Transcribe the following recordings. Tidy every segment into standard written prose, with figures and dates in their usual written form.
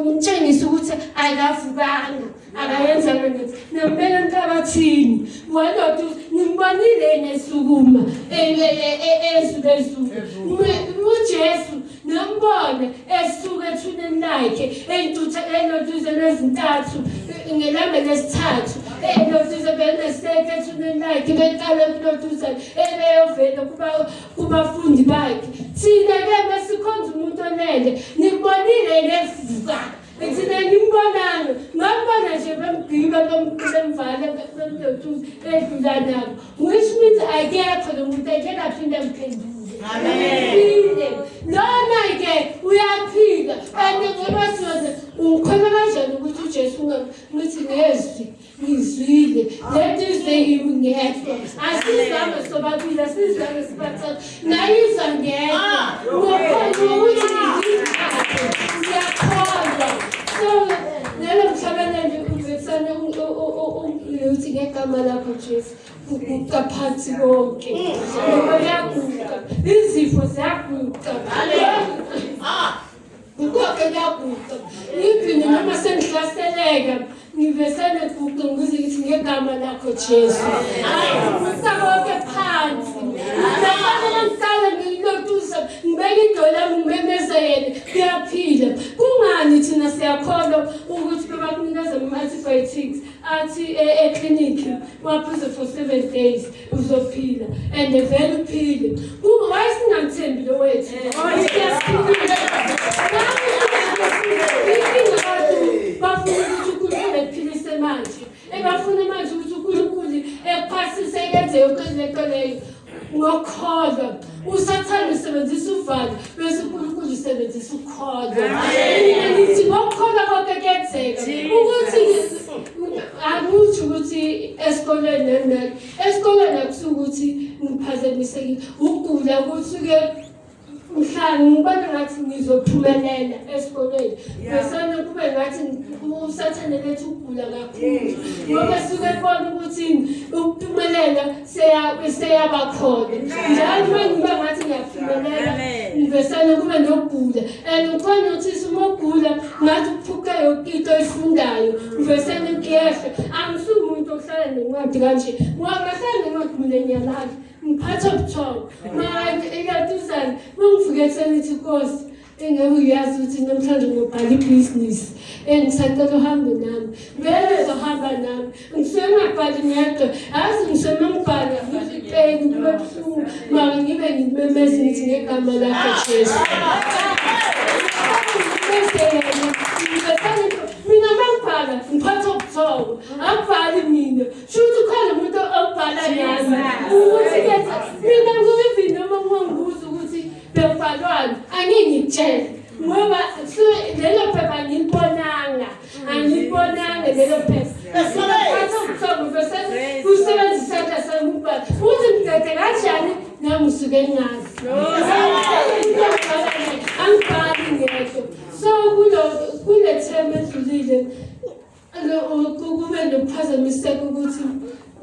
ngumtshengisa ukuthi ayikavukanga akayenzanga nto nambele emhlabathini walodo ngimbonile nesukuma ezulu uJesu nambone esuka ethuneni lakhe eloduzeni ezintathu ngelanga lesithathu eloduzeni beneseke ethuneni lakhe beqala eloduzeni eleyovela kubafundi bakhe thina-ke besikhonza umuntu onele nibonile nevuka thina nimbonanga ngambona nje bemgiba bemvale bemloduza edlula nabo which means akekho lo muntu akekho aphinde mphendule. Amen. Lona-ke uyaphila and ngoba sizoze ukholwa kanjani ukuthi uJesu ngithi ngizwile let us say ngiyedwa asizame sobabili asizame sibathathu nayizwa ngedwa ngokholwa ukuthi ngiyakholwa so lelo mhlabelelo uvesana uthi ngegama lakho Jesu ukuguqa phansi konke ngoba yaguqa izifo ziyaguqa konke kuyaguqa yini noma sengihlaseleka ngivesane guqa ngizithi ngegama lakho Jesu ukuguqa konke phansi nafanele ngiqale ngilotusa ngibeke idolo ngimemezele kuyaphila kungani thina siyakholwa ukuthi bebakunikeza ama-antibiotics athi ekliniki waphuza for 7 days uzophila and vele uphile why singamthembi lo wethu bafuna ukuthi uNkulunkulu ephilise manje ebafuna manje ukuthi uNkulunkulu ephasise kenze yonke lento leyo ngokholwa usathane usebenzisa uvalo bese uNkulunkulu usebenzisa ukholwa ngithi ngokholwa konke kuyenzeka ukuthi akuthi ukuthi esikoleni akusuka ukuthi ngiphazamisekile ukugula kusuke mhlanga ngibona ngathi ngizophumelela esikoleni besana kube ngathi usathane lethu ukugula kakhulu ngoba suke khona ukuthi ukuphumelela seyabakhona njalo mangiba ngathi ngiyaphumelela besana kube nokugula and ukhona ukuthi umogula ngathi uphuke yonke into oyifundayo besana ngiyehla angisuka umuntu ohlala nencwadi kanje ngoba hlala nencwadi mina ngiyalala ngiphatha ubuthongo manje iyatuzana mangivuke ekuseni ithi Nkosi engeke uyazi ukuthi namhlanje ngiyobhala ibhizinisi engisacela uhambe nami vele uzohamba nami ngisuke ngingabhali ngedwa yazi ngisuke mangibhala ngipeni kube buhlungu mara ngibe ngimemeza ngithi ngegama lakho Jesu mina mangibhala ngiphatha ubuthongo angibhali mina shuthi ukhona umuntu obhala nami ukuthi mina ngivini noma ngibuza ukuthi bebhalwani angingitshela ngoba lelo phepha ngilibonanga angilibonanga lelo phepha ngiphatha ubuthongo bese usebenzisa isandla sami ukubhala uthi ngidede kanjani nami usuke ngazi angibhali ngedwa so kule thema edlulile kube nokuphazamiseka ukuthi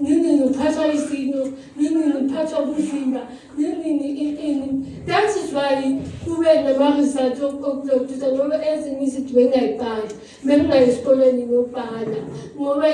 nini ngiphathwa isino nini ngiphathwa ubuzimba nini that is why kube nama-result okuloduza ngoba ezinye izinto bengayibhali bengingayi esikoleni ngiyobhala ngoba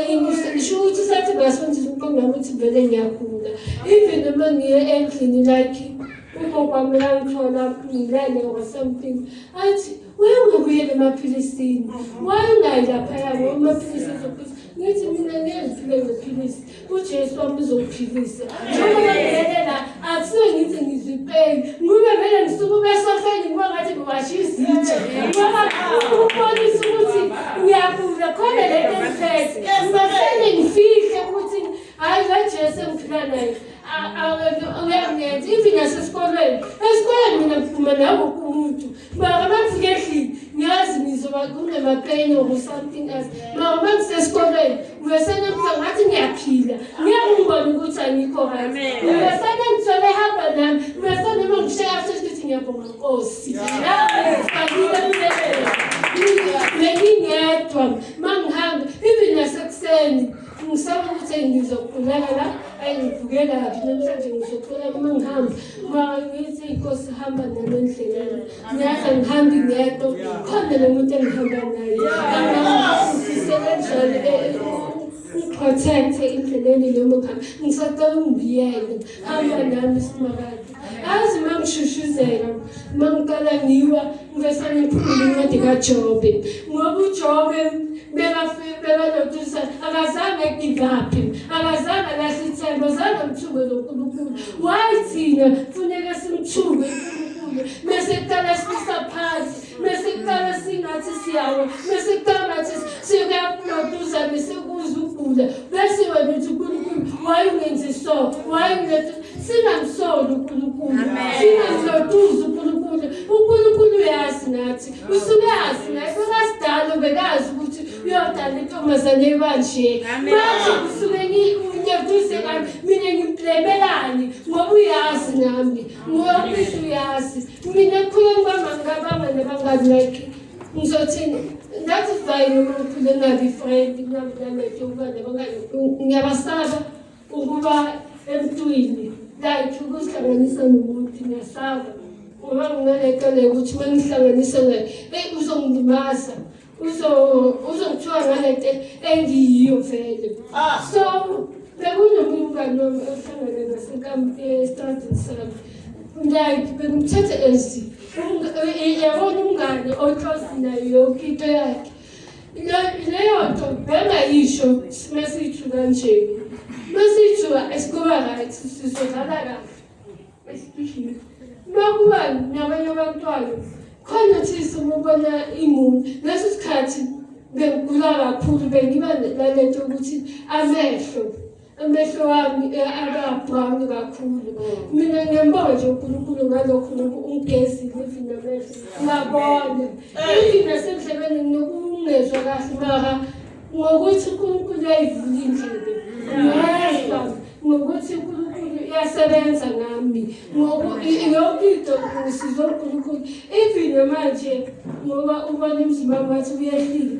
isho ukuthi sathi ngasebenzisa umqondo wami ukuthi vele ngiyagula even noma ngiye endlini like ugokwami langithola ngilale or something athi wayengabuyela emaphilisini wayengayi laphaya ngoba amaphilisi ezophilisa ngithi mina ngiyazifile ngephilisi uJesu wami uzophilisa njengoba ngilelela akusiwe ngithi ngizipeni ngube vele ngisuke besofeni ngoba ngathi ngiwasha izitshe ngoba ukubonisa ukuthi ngiyagula khona lento engiphethe ngibasele ngifihle ukuthi hayi kaJesu engiphila naye uyangenza even nasesikoleni mina ngiphuma nawo umuntu mara mangifike endlini ngiyazi ngizoba kunamapeni or something else mara mangisesikoleni ngivesane ngathi ngiyaphila ngiyangibona ukuthi angikho right ngivesane ngithole ehamba nami ngivesane mangisheya after ukuthi ngiyabonga Nkosi ngingedwa mangihamba even nasekuseni ngisaba ukuthi ngizokhuleka la ayingivukela kabi namhlanje ngizokhola uma ngihamba mara ngithi Nkosi ukuhamba nalo endleleni. Ngiyazi angihambi ngedwa, khona lo muntu engihamba naye. Protect indleleni noma ukuhamba. Ngisacela ungibiyele, hamba nami Simakade. Azi uma ngishushuzelwa, uma ngiqala ngiwa, ngivesane ngiphumule incwadi kaJobe. Ngoba uJobe bekalotusa akazange give up, akazange lahle ithemba, azange amthuke loNkulunkulu. Why thina kufuneka simthuke uNkulunkulu? Mase kuqala sifisa phansi, mase kuqala singathi siyawa, mase kuqala ngathi siyakuploduza bese kuza ukugula. Bese wena uthi uNkulunkulu, why ungenzi so? Why ungenzi? Singamsoli uNkulunkulu. Singamloduza uNkulunkulu. uNkulunkulu uyazi nathi. Usuke yazi naye, bekasidala bekazi ukuthi uyodala intombazane ebanje. Manje usuke ngiyaduse kami, mina ngimplemelani ngoba uyazi nami. Ngoba uyazi. Mina kukhuluma kwami ngabanga nabangani like ngizothini. That is why noma ngiphile ngabi friend, ngiyabulalethe ukuba nabangani. Ngiyabasaba ukuba emntwini. Like ukuhlanganisa nomuntu ngiyasaba. Ngoba ngingalekele ukuthi uma ngihlanganisa naye, uzongilimaza. Uzongithiwa ngalento engiyiyo vele. So bekunomunye umngani wami ohlangane nasenkampi estradini sami. Like bengimthethe ezi. Yabona umngane oclose nayo yonke into yakhe. Leyo nto bengayisho mesithu kanje. Mesithu esikuba right sizodlala kahle. Especially makuba nabanye abantwana khona thisa ubona imuntu leso sikhathi bengigula kakhulu bengiba nalento ukuthi amehlo wami ababrown kakhulu. Mina ngiyambona nje uNkulunkulu ngalokho ungigezile even amehlo ngabona ithi nasendlebeni ngokungezwa kahle mara ngokuthi uNkulunkulu uyayivula indlebe ngokuthi uNkulunkulu uyasebenza ngami yonke into ngisiza uNkulunkulu even manje ngoba ubona imizimba wathi uyehlile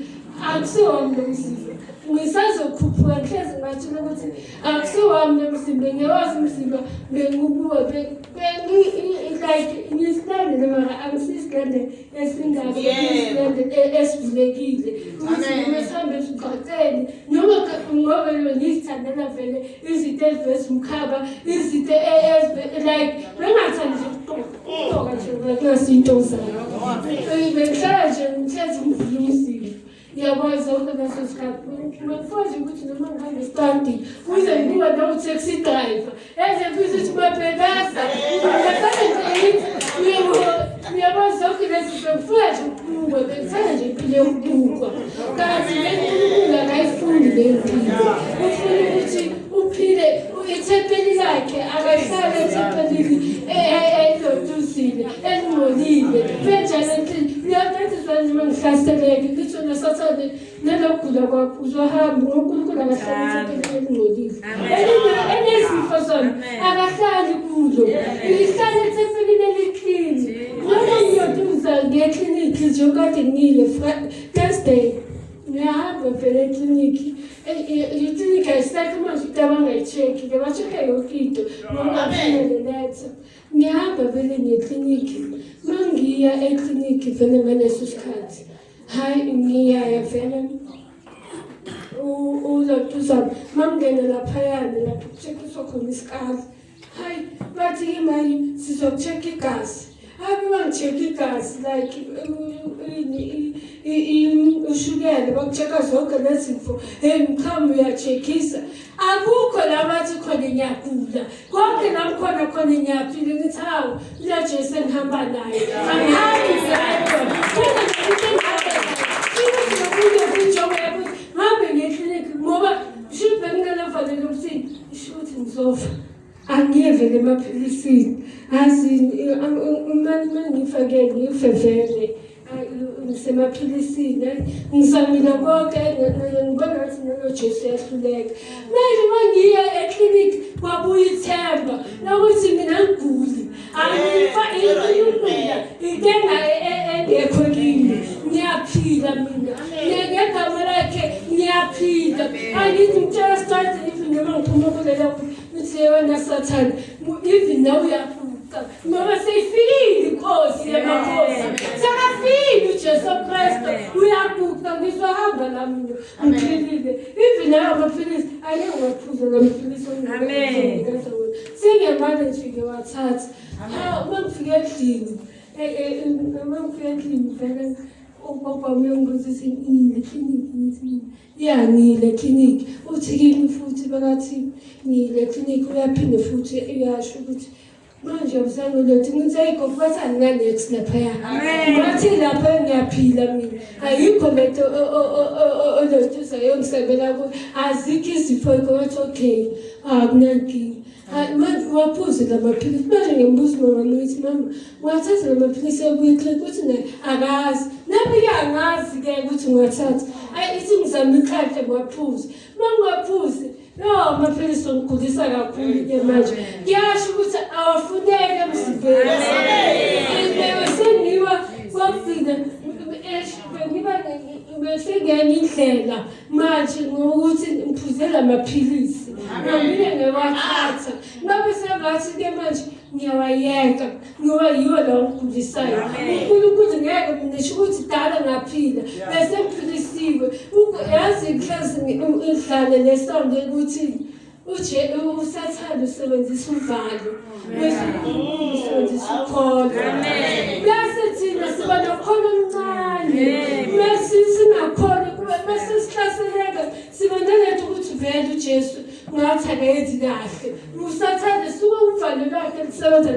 akusiwami lo mzimba ngisazokhuphuka ngihlezi ngathi ukuthi akusiwami lo mzimba ngiyawazi umzimba bengubuwe like ngisilande mara akusisilande esingako isilande esivulekile ukuthi ngisahambe esiqhaqeni noma ngoba ngizithandela vele izinto eziveza umkhaba izinto like bengathandi nje ukuqoqa nje ngasinto zami bengihlala nje ngithethe umvula umzimba. Ngiyakwazi ukuthi leso sikhathi ngifunda ukuthi noma ngihambe standi uze ngibuka nawe taxi driver futhi ukuthi mabhekasa ngiyakwazi ukuthi leso ngifunda nje ukubukwa bengithanda nje impilo yokubukwa kanti le akayifundi le mpilo ufuna ukuthi uphile ithempeli lakhe akahlale ethempelini eloduzile elingcolile benjani uyaphethisa nje ngihlaseleke ngitho nasathane nelokugula kwakho uzohamba uNkulunkulu akahlali ethempelini elingcolile enesifo sona akahlali kulo ihlale ethempelini eliklini noma ngiyoduza ngekliniki nje kade ngile Thursday ngiyahamba vele ekliniki ikliniki ayisakho manje utabanga icheck ngiyabacheka yonke into ngoba kufanele lethe ngiyahamba vele ngekliniki mangiya ekliniki vele ngaleso sikhathi hayi ngiyaya vele uzothuza mangena laphayana lapho kucheckiswa khona isikali hayi bathi imali sizokuchecka igazi Happy one check gas like ushukela bakucheka zonke lezifo mkhamu uyacheckisa akukho labathi khona inyakula konke khona inyaphile ngithi hawu uyajesu engihamba naye angihambi ngabe ngekliniki ngoba shube ngingalavalele ukuthi ishuthi ngizofa angiyevele emaphilisini azi manje ngifake ngifevele ngisemaphilisini ngizamile konke ngibona ngathi noJesu yahluleka manje mangiya ekliniki kwabuya ithemba lokuthi mina ngiguli angifa ingqondo intenga engekho kimi ngiyaphila mina ngegama lakhe ngiyaphila angithi ngitshela start even noma ngiphuma kulela uthi wena Satan even now uyaphuma ngoba seyifikile inkosi yamakhosi sekafile uJesu Kristu uyaguqa ngizohamba nami ngiphilile even lawo amaphilisi angeke ngaphuza lamaphilisi amen singemane nje ngewathatha uma ngifike endlini vele ubaba uyongibuza ukuthi ngile clinic ngile clinic uthi kimi futhi bekathi ngile clinic uyaphinde futhi uyasho ukuthi manje usangolethi ngithi bathi anginext laphaya ngathi lapha ngiyaphila mina ayikho lento olotusa yongisebela ku azikho izifo ukuthi okay akunankinga manje waphuza lamaphilisi manje ngimbuza mama ngithi mama wathatha lamaphilisi ebuye ukuthi naye akazi nami yangazi-ke ukuthi ngiwathatha ithi ngizama ikhahle ngwaphuza mangwaphuza amaphilisi ongigulisa kakhulu-ke manje ngiyasho ukuthi awafuneke emzimbeni sengiwa kwafika sengenye indlela manje ngokuthi ngiphuzela amaphilisi ngambile ngewathatha ngabe sengathi-ke manje ngiyawayeka ngoba yiwo la ongigulisayo uNkulunkulu ngeke ngisho ukuthi dala ngaphila bese ngiphilisiwe yazi ihlezi idlale lesonto ukuthi usathanda usebenzisa uvalo bese usebenzisa ukholo bese thina siba nokholo omncane bese singakhona bese sihlaseleka siba naletho ukuthi vele uJesu ngathi akenzi kahle usathanda suka uvalo lwakhe lisebenza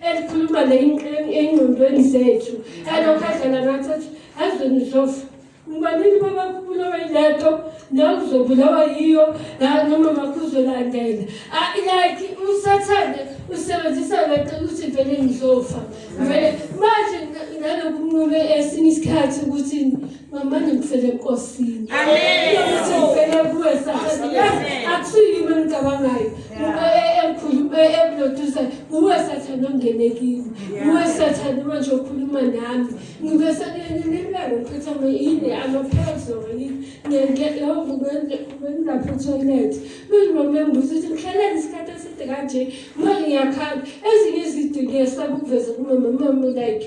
elikhuluma engqondweni zethu alokadlala ngathi azonizofa Ubanini baba kubulawa iletho nakuzobulawa yiyo noma makuzolandela like usathane usebenzisa lento ukuthi vele ngizofa vele manje nalokunqobe esinye isikhathi ukuthi manje ngifele enkosini amen ukuthi vele kuwe sathane akusiyimi engicabangayo emkhulu eblodusa uwe sathane ongenekile uwe sathane manje okhuluma nami ngibe sanelilelo ngiphetha yini amaphezolo ngiyengapha toilet manje ngibuza ukuthi ngihlalele isikhathi eside kanje manje ngiyakhala ezinye izinto ngiyesaba ukuveza kumama like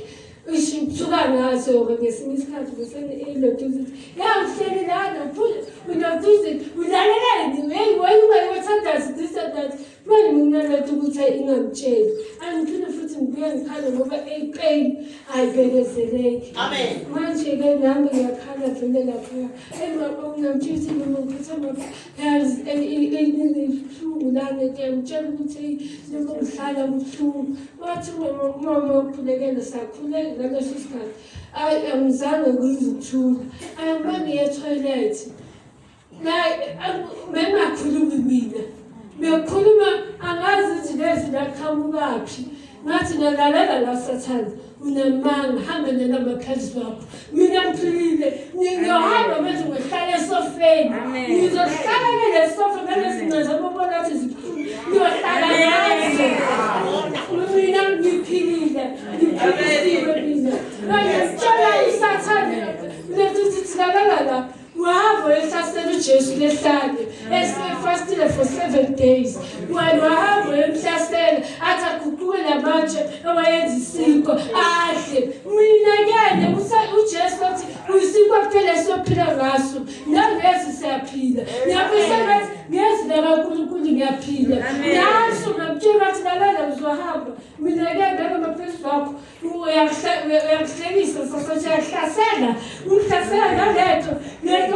Suka ngazo ngesinye isikhathi bese eloduza uhleli lana unoduza ulaleleni wayengawathanda this that manje mina lethu ukuthi ingangitsheli angiphinde futhi ngibuye ngikhala ngoba pain ayibekezeleki amen manje ke nami ngiyakhala vele lapha ngamthithi noma ngiphethe yazi ulane ke ngitshela ukuthi noma ngihlala ubuhlungu wathi mama ukhulekele sakhuleka ngaleso sikhathi angizange ngizuthula ayambani ye-toilet bengakhulumi mina bekhuluma angazi ukuthi lezi laqhamukaphi ngathi ngalalela la sathane unamanga hamba namaphilisi wakho mina ngiphilile ngiyohamba manje ngihlala esofeni ngizohlala ngale sofa nalezincaza babona ukuthi ziphuma ngiyohlala ngazo mina ngiphilile ngiphilisiwe mina manje sitshela isathane lethu sithilalala wahamba ehlasela uJesu lehlane esifastile for 7 days wahamba emhlasela athi aguquke lamanje owayenza isiko ahle mina kene uJesu athi usiko kuphela sophila ngaso nalezi siyaphila ngiyafisa ngathi ngiyazila kaNkulunkulu ngiyaphila ngaso ngakutshela athi lalela uzohamba mina kene ngamaphezulu wakho uyakuhlekisa sokuthi uyahlasela uhlasela naletho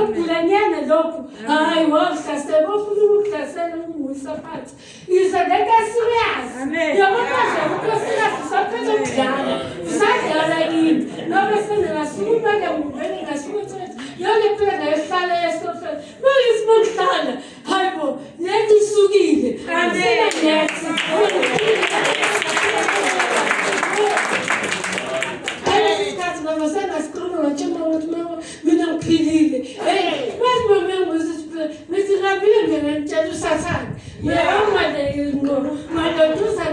ukugulanyana lokho hayi wahlasela ofuna ukuhlasela unguyisa phansi izaleka serious yabona ukosikazi saphethe ukudlala usadlala yini nobe sengasukuma ke ngivele ngasukuthi yonke phela ngayihlala esofeni noyisibokuhlala hayibo lethi isukile amen Mama sikhuluma ngitshela ukuthi mina ngiphilile wathi mama ngithi ngabile mina ngitshela usathane madoduza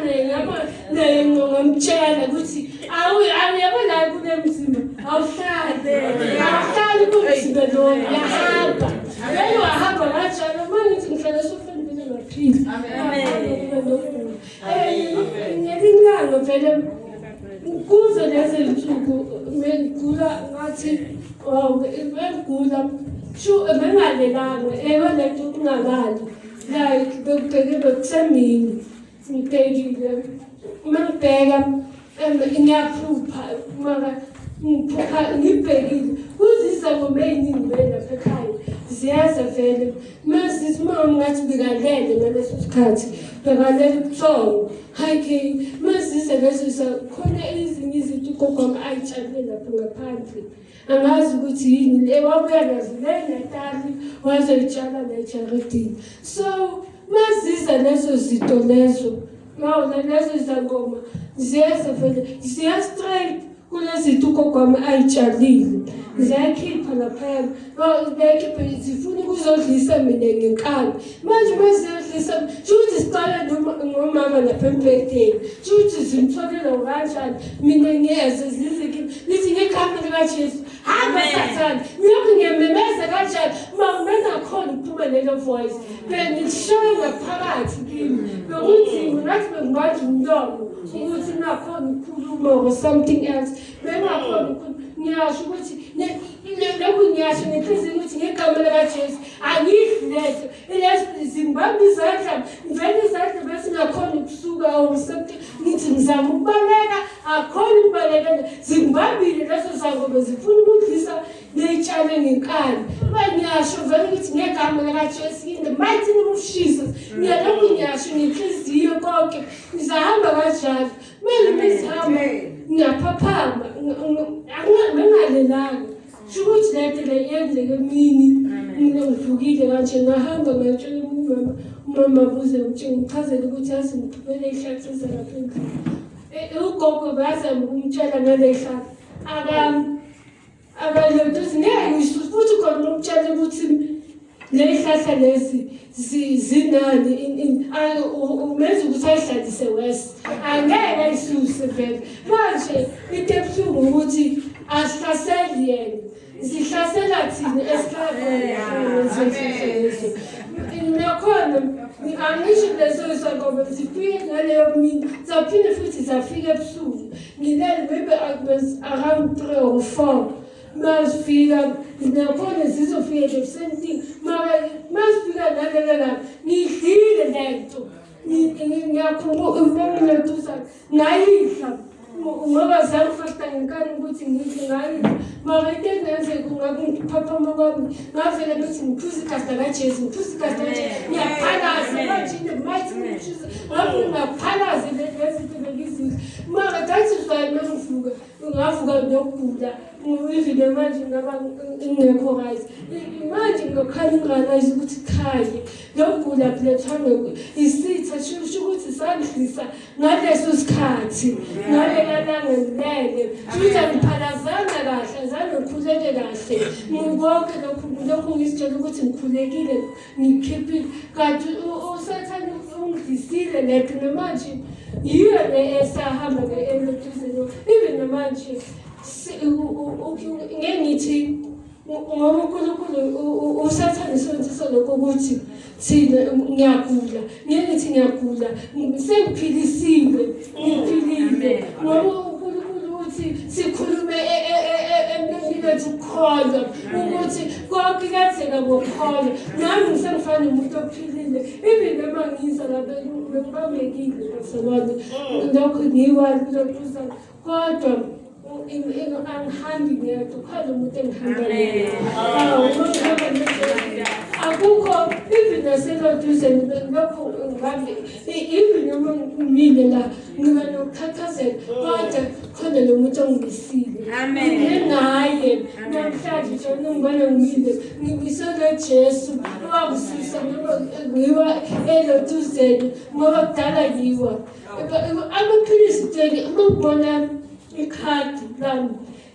ngomtshela ukuthi awuyabona kule mzimba awuhlali kumzimba lo yahamba vele wahamba kanjalo manje ngithi ngihlala esofeni mina ngaphila ngelingalo vele kuze lezi zinsuku ngigula ngathi ngigula bengalelanga lento kungalali like bekusemini ngibhekile uma ngibheka ngiyaphupha mara ngibhekile kuzisa ngoma ey'ningi lapha ekhaya ziyaza vele masisi uma ngathi bikalele ngaleso sikhathi bekalele ubuthongo high-k masisa lesisa khona ezinye izinto ugogo ayitshalile lapha ngaphandle angazi ukuthi yini wabuya nazo nenatali wazoyitshala nejaridini so masisa lezo zinto lezo lezo zangoma ziyaza vele ziya straight kulezi zinto ugogo ayitshalile ziyakhipha laphaya ziyakhipha zifuna ukuzodlisa mina ngenkani manje maziyodlisa shuthi siqala ngomama lapha empedeni shuthi zimtholela kanjani mina ngiyeze zizikhipha lithi ngekhambi likaJesu hamba sathane ngiyokho ngiyamemeza kanjani uma bengakhona ukuphumelela voice bengishoyo ngaphakathi kimi bekuthi ngathi bengibanjwe umlomo ukuthi nakhona ukukhuluma or something else bengakhona ngiyasho ukuthi lokhu ngiyasho ngenhliziyo ukuthi ngegama likaJesu angidlezo zingibamba izandla ngivele izandla bese ngakhona ukusuka or something ngithi ngizama ukubaleka akhona ukubaleka zingibambile lezo zangoma zifuna ukudlisa ney'tshale ngenkani ngiyasho vele ukuthi ngegama likaJesu in the mighty name of Jesus ngiyalokhu ngiyasho ngenhliziyo konke ngizahamba kanjalo kumele ngizihamba ngiyaphaphama bengalelanga sho ukuthi lento le yenzeke emini ngivukile kanje ngahamba ngayatshela umama buze ngichazele ukuthi yazi ngiphuphele ihlathi ezalapha endlini ugogo bazama ukumtshela ngale hlathi akalontuzi ngeke futhi khona umtshela ukuthi leyihlahla lezi zinani umenza ukuthi ayihlalise west angeke ayisuse vele manje into ebuhlungu ukuthi asihlaseli yena zihlasela thina nakhona angisho lezo zangoma zifike ngaleyo mina zaphinde futhi zafika ebusuku ngilele maybe around 3 or 4 masifika nakhona zizofika the same thing mara masifika nalela ngidlile lento ngiyakhumbula ntuza ngayidla ngoba zangifakta ngenkani ukuthi ngidle ngayidla mara into engenzeka ngaphaphama kwami ngavele bethi ngiphuza igasta kaJesu ngiyaphalaza manje in the mighty name of Jesus ngaphalaza lezinto bengizidla mara that is why mangivuka ngavuka nokugula ngivile manje ngaba ngekho right manje ngokhala nginganazi ukuthi khaye lokugula kulethana isitha sho ukuthi sandlisa ngaleso sikhathi ngalelalanga ngilele futhi ngiphalazana kahle zanokhuleke kahle ngikonke lokhu ngisitshela ukuthi ngikhulekile ngikhiphile kanti usathane ungidisile lento namanje yiyo le esahamba ngeelotuzelo even namanje ngithi ngoba uNkulunkulu usathane sonke lokho ukuthi thina ngiyagula ngithi ngiyagula sengiphilisiwe ngiphilile ngoba uNkulunkulu uthi sikhulume emnenini wethu ukukholwa ukuthi konke kuyenzeka ngokukholwa nami ngisengifana nomuntu ophilile even noma ngizwa lapha ngibambekile ngasalwane lokho ngiwazi kuzokuza kodwa angihambi ngedwa khona umuntu engihamba naye akukho even naseloduze lokho ngabe even noma ngimile la ngiba nokukhathazela kodwa khona lo muntu ongimisile ngaye namhlanje nje ngibona ngimile ngibisela Jesu owangisiza ngiwa eloduzeni ngoba kudala yiwa amaphilisi teni ngibona ikhadi lami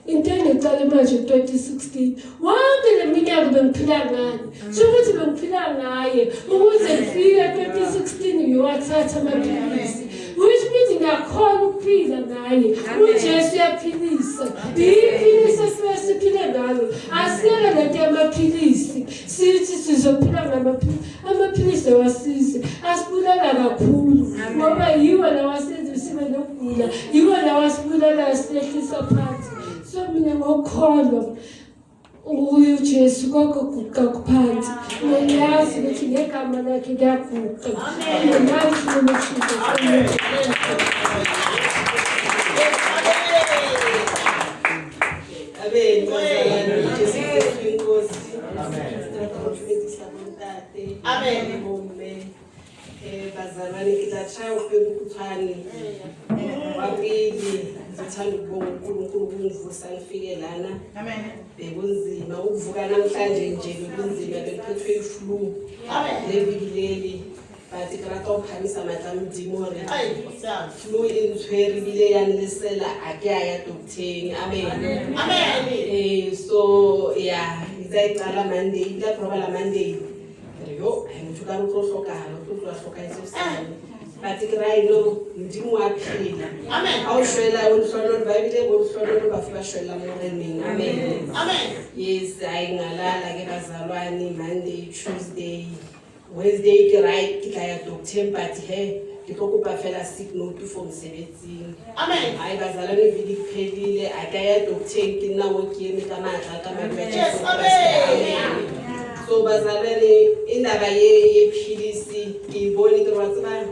into engiqale manje 2016 wonke leminyaka bengiphila ngani sho ukuthi bengiphila ngaye ukuze ngifike 2016 ngiyowathatha amaphilisi which means ngiyakhona ukuphila ngaye uJesu uyaphilisa iphilisa siphile ngalo asiyeke lento yamaphilisi sithi sizophila ngamaphilisi awasize asibulala kakhulu ngoba yiwo lawa senze sibe nila yibo lawa sibulala silehlisa phansi so mina ngokholwa uJesu kwakuguqa kuphansi ngiyazi ukuthi ngegama lakhe kuyaguqa ngiyazi ukuthi amen amen bazalwane ngizathaya ukubekuthani wabili ngithanda ukubonga uNkulunkulu kungivusa ngifike lana amen bekunzima ukuvuka namhlanje nje bekunzima bekuphethwe iflu leviki but ngirata ukhamisa amahla mdimore flu intshwere bile yanilesela akaya doctor amen so yeah ngizayicala Monday la probably Monday yo ngithu ka uhlokala uhlokala isesana but kirayilo ndimo waphila amen awushwela uhlolo Bible uhlolo bafika shwela morning amen yes ayingalala ke bazalwane Monday Tuesday Wednesday kirai kitaya doctor but he ngikokuba fela sick note for msebenzini amen hayi bazalwane viki kuphelile akaya doctor kinawo kimi kama yes amen so bazalwane indaba yephilisi ngibona into watsaba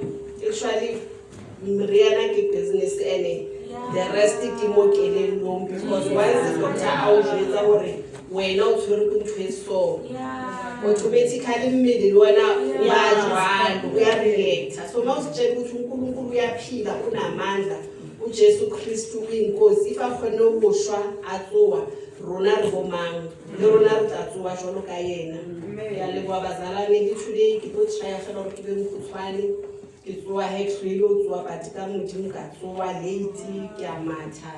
actually mriyana ke business ene the rest kimokele long because once the doctor awujeza hore wena uthore kuntweso automatically mmeli wena uyajwala uyareact so mawusitshela ukuthi uNkulunkulu uyaphila unamandla uJesu Kristu uyinkosi ifakhona ukushwa atsuwa rona romang rona ratsuwa jolo ka yena ya le kwa bazalane lithule ke tlo tshaya fela re ke be mkhutshwane ke tsoa hexwele o tsoa patika modimo ka tsoa late ke a matha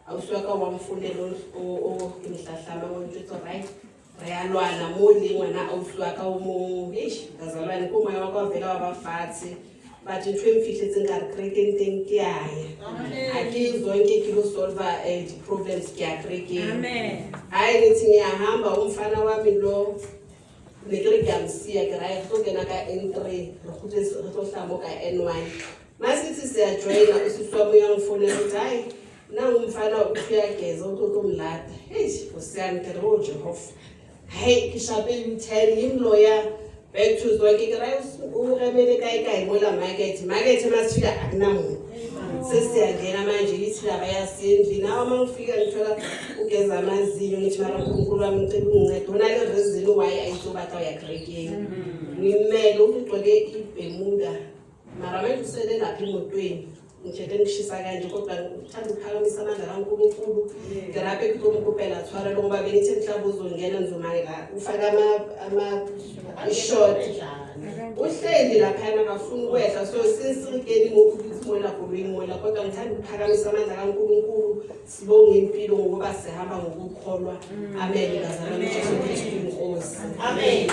auswa ka wa mfonelo o imhlahlama o ntsetso right re a lwana mo le ngwana auswa ka o mo bazalwane ko moya wa kwa vela wa bafatse but ntwe mfihletseng ka re kreken teng ke aya ake zonke kilo solve the problems ke a kreken amen hayi nithi ngiyahamba umfana wami lo nekere ke amsiya ke ra go kena ka N3 re go hlamo ka N1 masithi siya joina usiswa moya ngifone ukuthi hayi na umfana uyageza utotomlata usiyami ke ro Jehova hayi kishabe u10 imloya back to zonke ke ra uremele kai mola market masifika akunamuntu sesiyangena manje ithi laba yasendli nawo mangifika ngithola ugeza amazinyo ngithi mara uNkulunkulu wami ngicela ungincede wona ke rezini why ayithobatha uyakrekeni ngimele ugcoke iBermuda mara manje usele lapha emotweni ngithethe ngishisa kanje kodwa ngithanda ukuphakamisa amandla kaNkulunkulu ngiraphe kutomkupela thwala ngoba bengithi mhlawumbe uzongena ngizomangela ufaka ama short uhleli lapha akafuni ukwehla so sisirikeni ngokuthi mola kulwimola kodwa ngithanda ukuphakamisa amandla kaNkulunkulu sibonge impilo ngoba sihamba ngokukholwa amen bazalwane Jesu Kristu inkosi amen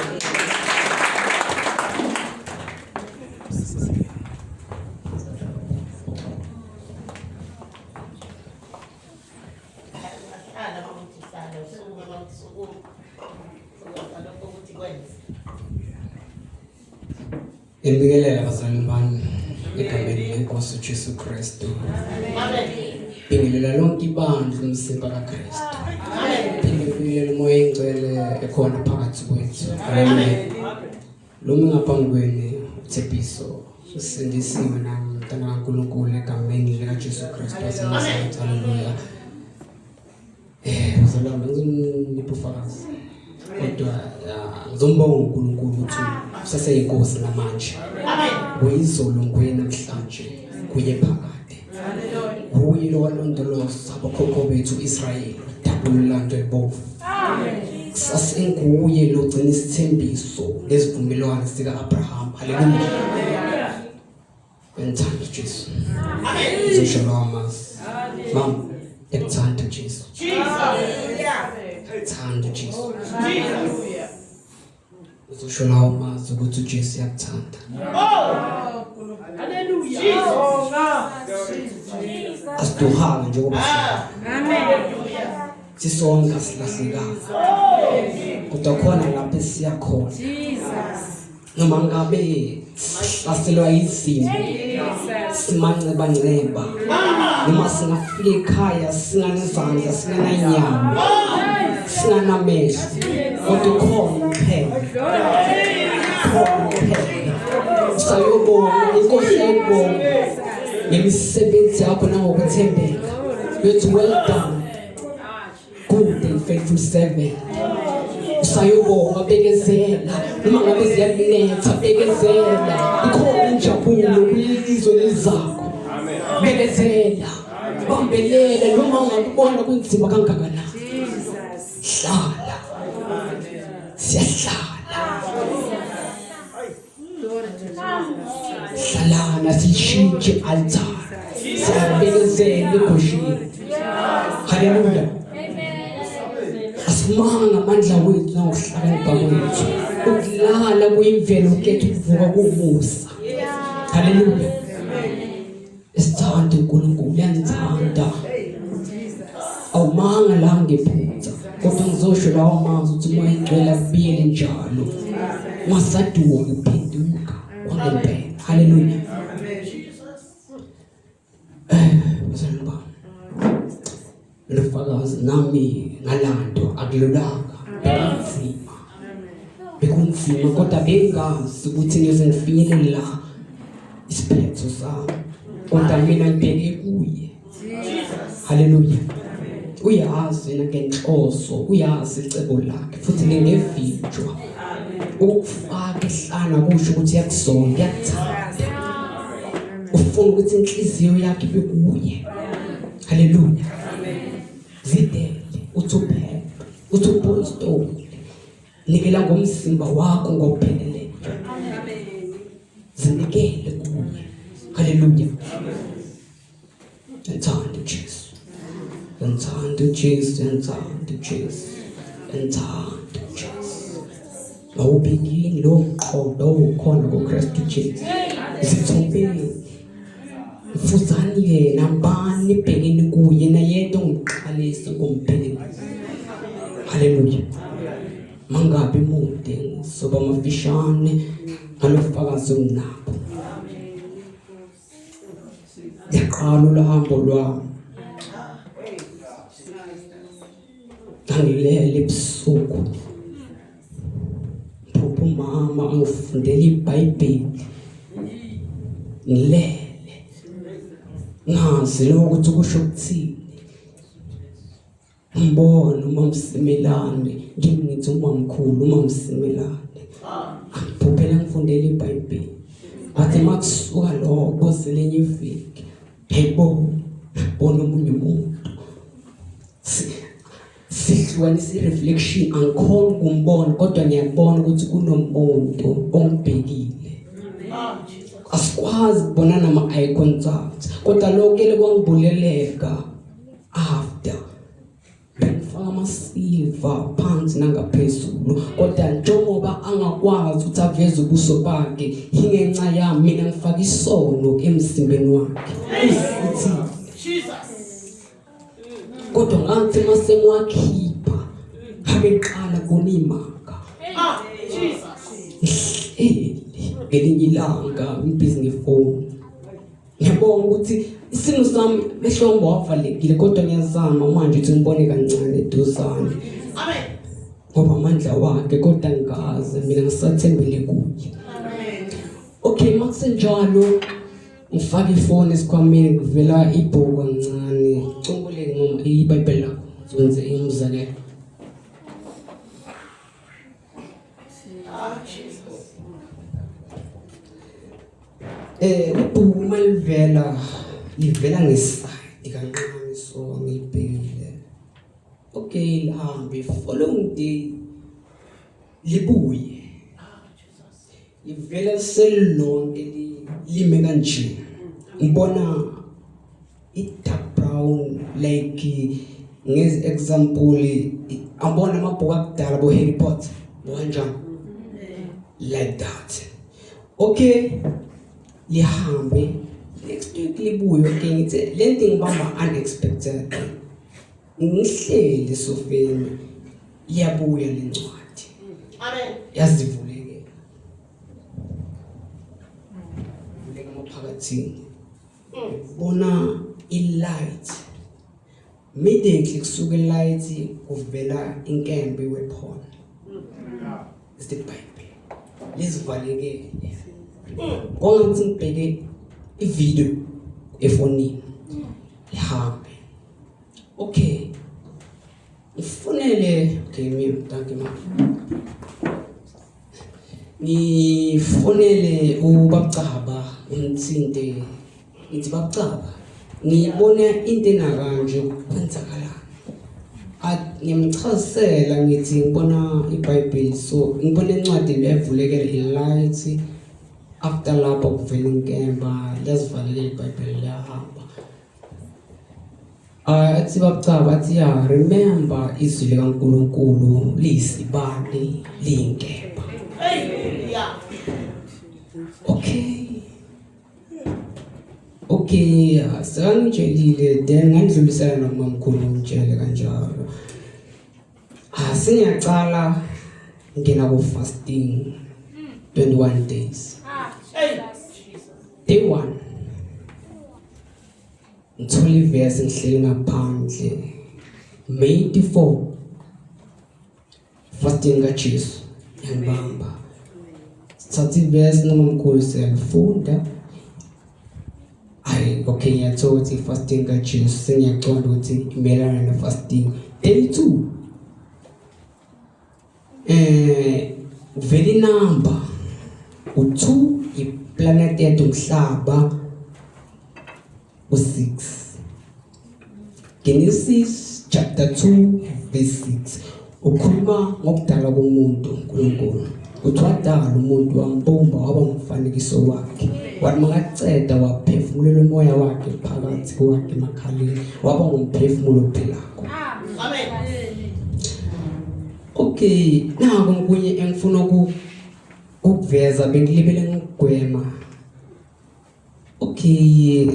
Imbikelela bazalwane bami egameni lenkosi uJesu Kristu. Amen. Bingelela lonke ibandla umsipha kaKristu. Amen. Bingelela umoya engcwele ekhona phakathi kwethu. Amen. Lo ngaphambi kwenu uThebiso usindisiwe nami mntana kaNkulunkulu egameni likaJesu Kristu waseNazaretha. Haleluya. Bazalwane ngizonibufakazi. Kodwa ngizombonga uNkulunkulu ukuthi usaseyinkosi namanje. Amen. Uyizolo nguye namhlanje, kuye phakade. Haleluya. Uye lo walondoloza abakhokho bethu Israyeli, dabululando ebovu. Amen. Sasenguye lo gcina isithembiso lesivumelwano sika Abraham. Haleluya. Ngithanda Jesu. Amen. Zoshalom. Mama, ngithanda Jesu. Jesus. Haleluya. Ngithanda Jesu. Haleluya. Uzoshalom ukuthi uJesu yakuthanda. Haleluya. Jesus. Asituhanga njengoba amen. Sisonke silahlekana. Kodwa khona lapho esiya khona. Jesus. Noma ngabe saselwa izimo. Simancebanceba. noma singafika ekhaya singanezandla singananyama singanamehlo kodwa ukhona kuphela sayobonga inkosi yayibonga ngemisebenzi yakho nangokuthembeka yothi well done good and faithful servant. Sayobonga bekezela noma ngabe ziyakunetha bekezela ikhona injabulo kuyizwe lezakho bekezela bambelela noma ungakubona kunzima kangakanani hlala siyahlala hlalana sishintshe altar siyabekezela egoshini haleluya asimanga amandla wethu nangokuhlakanipha kwethu ukulala kuyimvelo kethu ukuvuka kumusa haleluya isithanda uNkulunkulu uyanithanda awumanga la ngephutha kodwa ngizosho lawo mazwi ukuthi umoya ingcwele kubiyele njalo ungasaduki uphenduka kwangempela haleluya mzalwa lofakazi nami ngalanto akululanga bekunzima kodwa bengazi ukuthi ngize ngifinyelele la isiphetho sami kodwa mina ngibheke kuye haleluya uyazi nangenhloso uyazi icebo lakhe futhi lingevinjwa ukufaka ihlana kusho ukuthi yakuzona yakuthanda ufuna ukuthi inhliziyo yakhe ibe kuye haleluya zidele uthuphe uthuphostole nikela ngomzimba wakho ngokupheleleyo zinikele kuye haleluya enthando Jesu enthando Jesu enthando Jesu enthando Jesu awubekini lo mqondo ukhona kuKristu Jesu sithombeni mfuzani yena bani bhekeni kuye na yedwa ngqalisa ngompheleli haleluya mangabe mude soba mafishane ngalofakazi unabo yaqala uhambo lwami ngilele ebusuku phupho mama angifundela iBhayibheli ngilele ngazi ukuthi kusho ukuthini ngibona uMamsimelane ngithi umamkhulu uMamsimelane ngiphuphela ngifundela iBhayibheli athi makusuka lokho selenye iviki yebo bona omunye umuntu sihlukanisa i-reflection angikhona ukumbona kodwa ngiyabona ukuthi kunomuntu ongibhekile asikwazi ukubonana ama-eye contact kodwa lokho kwangibuleleka after bengifaka amasiva phansi nangaphezulu kodwa njengoba angakwazi ukuthi aveze ubuso bakhe ingenxa yami mina ngifaka isono emzimbeni wakhe uthi kodwa ngathi mase ngwakhipha abeqala kunimaka ngelinye ilanga ngibhizi ngefoni ngiyabonga ukuthi isimo sami behlomba wavalekile kodwa ngiyazama manje ukuthi ngibone kancane eduzane amen ngoba amandla wakhe kodwa ngazi mina ngisathembele kuye okay makusenjalo ngifaka ifoni esikhwameni kuvela ibhuku kancane ucumbule ngoma iBhayibheli lakho zonze imzalelo ibhuku livela ngeside kancane so ngibhekile okay lihambe following day libuye livela selonke lime kanje ngibona i-dark brown like ngezi example abona amabhuku akudala bo Harry Potter kanjani like that okay lihambe next week libuye okay ngithi lento ngibamba unexpected ngihleli sofeni iyabuya lencwadi amen yazivuleke phakathini bona i-light. Immediately kusuka i-light kuvela inkembe weapon. It's the Bible. Lesivalekile. Kongathi ngibheke i-video efonini. Lihambe. Okay. Ngifonele thank you mama. Ngifonele uBabcaba umthinte ngithi Babcaba ngibona into enakanje kwenzakalana. Ngimchazela ngithi ngibona iBhayibheli so ngibona incwadi levulekele i-light after lapho kuvela inkemba lesivalekile iBhayibheli liyahamba. Athi Babcaba athi ya remember izwi likaNkulunkulu liyisibani liyinkemba. Okay, sengitshelile then ngandlulisela nomamkhulu ngitshele kanjalo. Sengiyaqala ngena ku fasting 21 days. Day 1. Ngithola iverse ngihleli ngaphandle. May 4. Fasting kaJesu yangibamba. Sathi verse nomamkhulu siyafunda. Okay, ngiyathola ukuthi fasting kaJesu sengiyaqonda ukuthi imelana na fasting. Day 2. Very number u2 iplanet yethu umhlaba u6. Genesis chapter 2 verse 6 ukhuluma ngokudala komuntu uNkulunkulu. Uthi wadala umuntu wambumba waba umfanekiso wakhe. Wathi makaceda waphefumulela umoya wakhe phakathi kwakhe emakhaleni waba ngumphefumulo ophilako. Amen. Okay, naku kunye engifuna ukuveza bengilibele ngokugwema. Okay,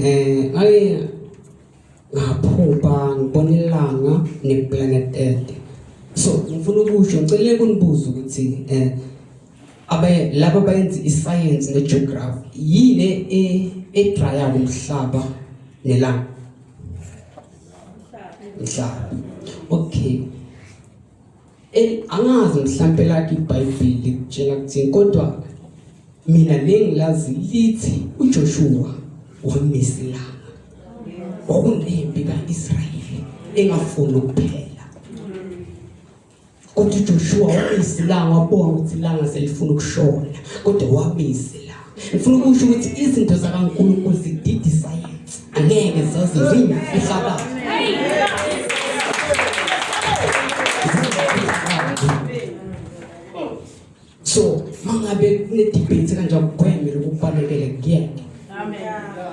ngaphupha ngibona ilanga neplanet Earth. So ngifuna ukusho ngicela kunibuza ukuthi laba bayenza iscience negeography yini edraya umhlaba nelanga. Umhlaba. Okay. Angazi mhlambe lakhe iBhayibheli kutshela kuthini kodwa mina lengilazi lithi uJoshua wamisela okunempi kaIsrayeli engafuni ukuphela. Kodwa uJoshua wamisela wabona ukuthi ilanga selifuna ukushona kodwa wamisela. Ngifuna ukusho ukuthi izinto zakaNkulunkulu zididi science angeke zaze ziyimfihlakalo. So mangabe kune debate kanje ukugwemela ukubalekele kuyeke. Amen.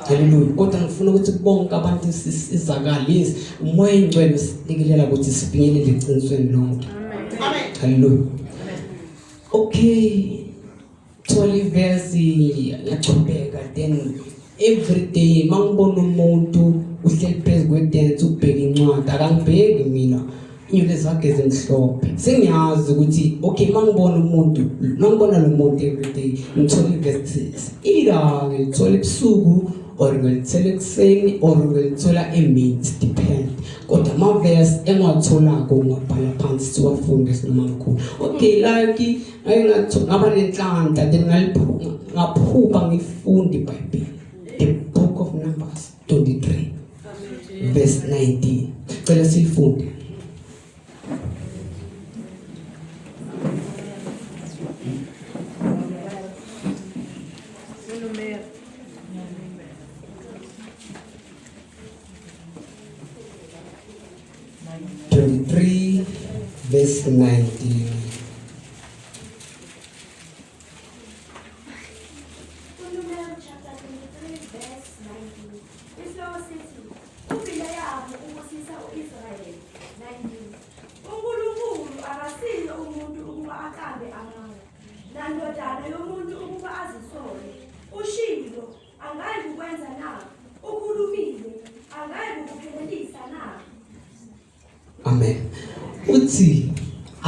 Hallelujah. Kodwa ngifuna ukuthi bonke abantu isizakalisi umoya engcwele silekelela ukuthi sifinyelele iqinisweni lonke. Amen. Hallelujah. Okay. Tholi verse yachubeka then every day mangibona umuntu uhleli phezu kwedance ubheka incwadi akangibheki mina inyule zakhe zemhlophe sengiyazi ukuthi okay mangibona umuntu nangibona lo muntu every day ngithola verses ila ngithola ebusuku or ngithola ekuseni or ngithola emini depend kodwa ama verse engiwatholako ngibhala phansi siwafunde sinomamkhulu. Okay like ngaba nenhlanhla then ngaphuka ngifunda iBhayibheli the book of Numbers 23 verse 19 cela sifunde. Verse 19. Chapter 23, verse 19. Isihloko sithi uphile yabo ukusisa uIsrayeli. 19. uNkulunkulu akasize umuntu ukuba aqambe amanga, nandodana yomuntu ukuba azisole. Ushilo angayi kukwenza na? Ukhulumile angayi kukuphelelisa na? Amen. Uthi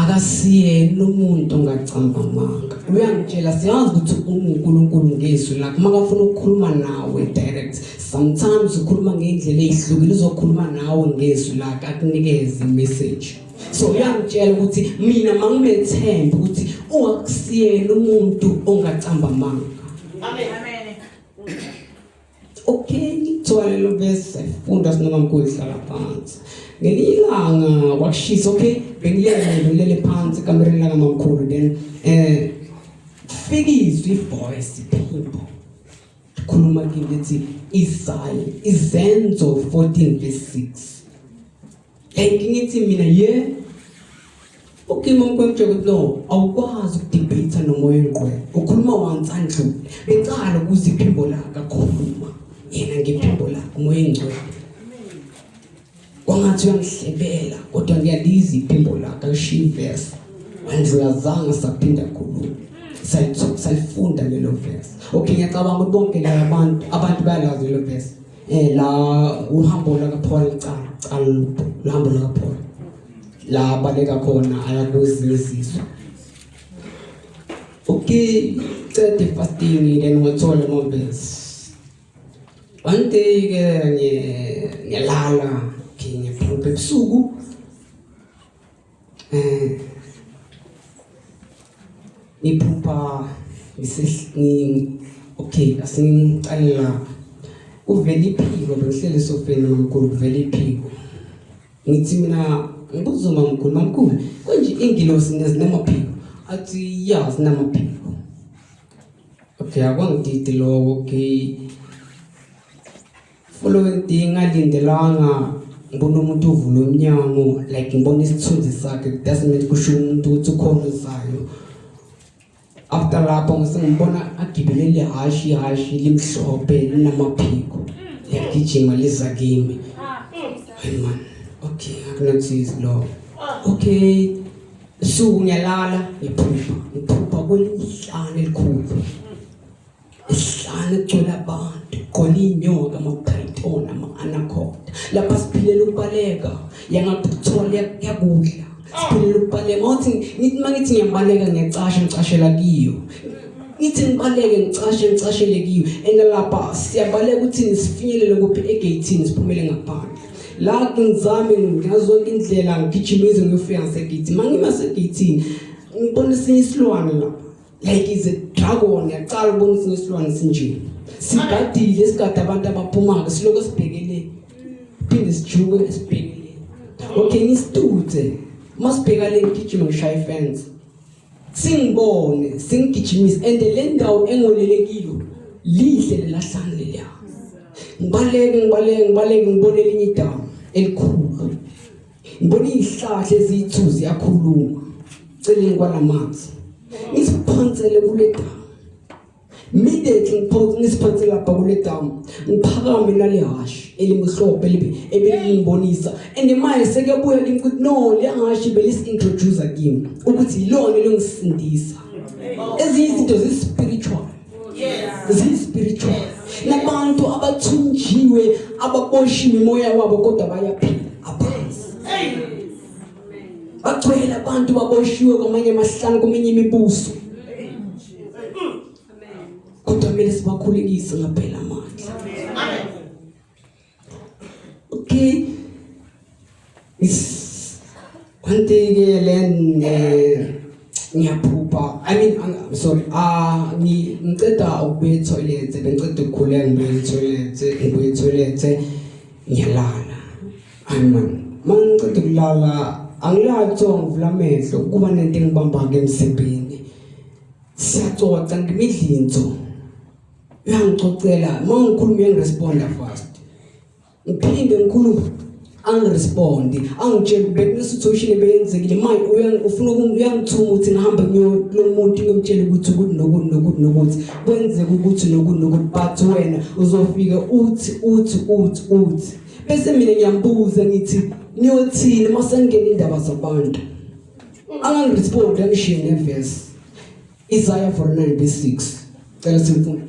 akasiyena umuntu ongacamba amanga. Uyangitshela siyazi ukuthi uNkulunkulu ngezwi lakhe makafuna ukukhuluma nawe direct. Sometimes ukhuluma ngendlela ezihlukile uzokhuluma nawe ngezwi lakhe akunikeze imessage. So uyangitshela ukuthi mina mangimethemba ukuthi ungakusiyena umuntu ongacamba amanga. Amen. Okay, ngithole lo verse funda sinomamkhulu hlala phansi. Ngelilanga kwakushisa, okay, bengilele phansi kamereni la mamkhulu then fikizwe ivoice iphimbo. Khuluma kimi lithi Isaiah Izenzo 14:6. Like ngithi mina okay mamkhulu no awukwazi ukudebate nomoya engqondo. Ukhuluma once andlu. Becala ukuze iphimbo lakhe akhuluma. Yena ngephimbo lakhe umoya engqondo. Kwangathi uyangihlebela kodwa ngiyaliza iphimbo lakhe ashiya verse. Andlu yazange saphinda khuluma. Salifunda lelo verse. Okay ngiyacabanga ukuthi bonke la abantu bayalazi lelo verse. La uhambo la kaPaul licala uhambo la kaPaul. La baleka khona ayakuzinye izizwe. Okay, 30 fasting then wathola ama verse. One day ke ngiyalala ngiphupha ebusuku ngiphupha okay asingicala uvela iphiko bengihlele sofeni nomkhulu uvela iphiko ngithi mina ngibuza mamkhulu konje ingilosi nezinamaphiko athi yazi namaphiko. Okay akwangididi lo okay following day ngalindelanga ngibona umuntu uvula umnyango like ngibona isithunzi sakhe doesn't mean kusho umuntu ukuthi ukhona uzayo. After lapho ngibona agibelele hashi limhlophe linamaphiko yagijima liza kimi. Hey man okay akunothisi lo. Okay so ngiyalala ngiphupha kwelihlane elikhulu. Isihlane egcwele abantu khona inyoka ama-python ama-anaconda lapha siphilela ukubaleka yangaphuthole yakudla siphilela ukubaleka mangithi ngiyabaleka ngicashela kiyo ngithi ngibaleke ngicashele kiyo and lapha siyabaleka ukuthi sifinyelele kuphi egate siphumele ngaphandle la ngizame ngazonke indlela ngigijimize ngiyofika ngasegate mangimasegate ngibona isinye isilwane la like is a dragon yaqala ukubona isinye isilwane sinje sigadile sigada abantu abaphuma siloko sibhekele phinde sijuke sibhekele. Okay ngisitude masibheka le ngigijima ngishaya ifence singibone singigijimise and le ndawo engolelekile lihle lelahlane leliya ngibaleke ngibone elinye idamu elikhulu ngibona izihlahla ezithu ziyakhuluma celeni kwalamanzi ngisiphansele kule damu immediately ngisiphansele lapha kule damu ngiphakame nalihashi elimhlophe ebelingibonisa and manje sekuyabuya ukuthi no le hashi belisi-introduce kimi ukuthi ilona elingisindisa. Ezinye izinto zi-spiritual. Zi-spiritual. Nabantu abathunjiwe ababoshiwe imoya wabo kodwa bayaphila aphansi. Bagcwele abantu baboshiwe kwamanye amahlanu kweminye imibuso. Kodwa kumele sibakhulekise ngaphela amandla. Okay. One day ngiyaphupha I'm sorry ngiceda ukubuya etoilet bengiceda ukukhuleka ngibuye etoilet ngiyalala. Mangiceda ukulala angilali so ngivula amehlo kuba nento engibamba ke emsebeni siyacoca ngimidlinzo uyangicocela mangikhuluma ngiresponda fast ngiphinde ngikhuluma angirespondi angitshela bekule situation ebeyenzekile manje ufuna uyangithuma ukuthi ngihambe lo muntu ngimtshela ukuthi nokuthi kwenzeka ukuthi nokuthi but wena uzofika uthi bese mina ngiyambuza ngithi niyothini masengena indaba zabantu angangirespondi angishiye neverse Isaiah 49:6 cela simfundo.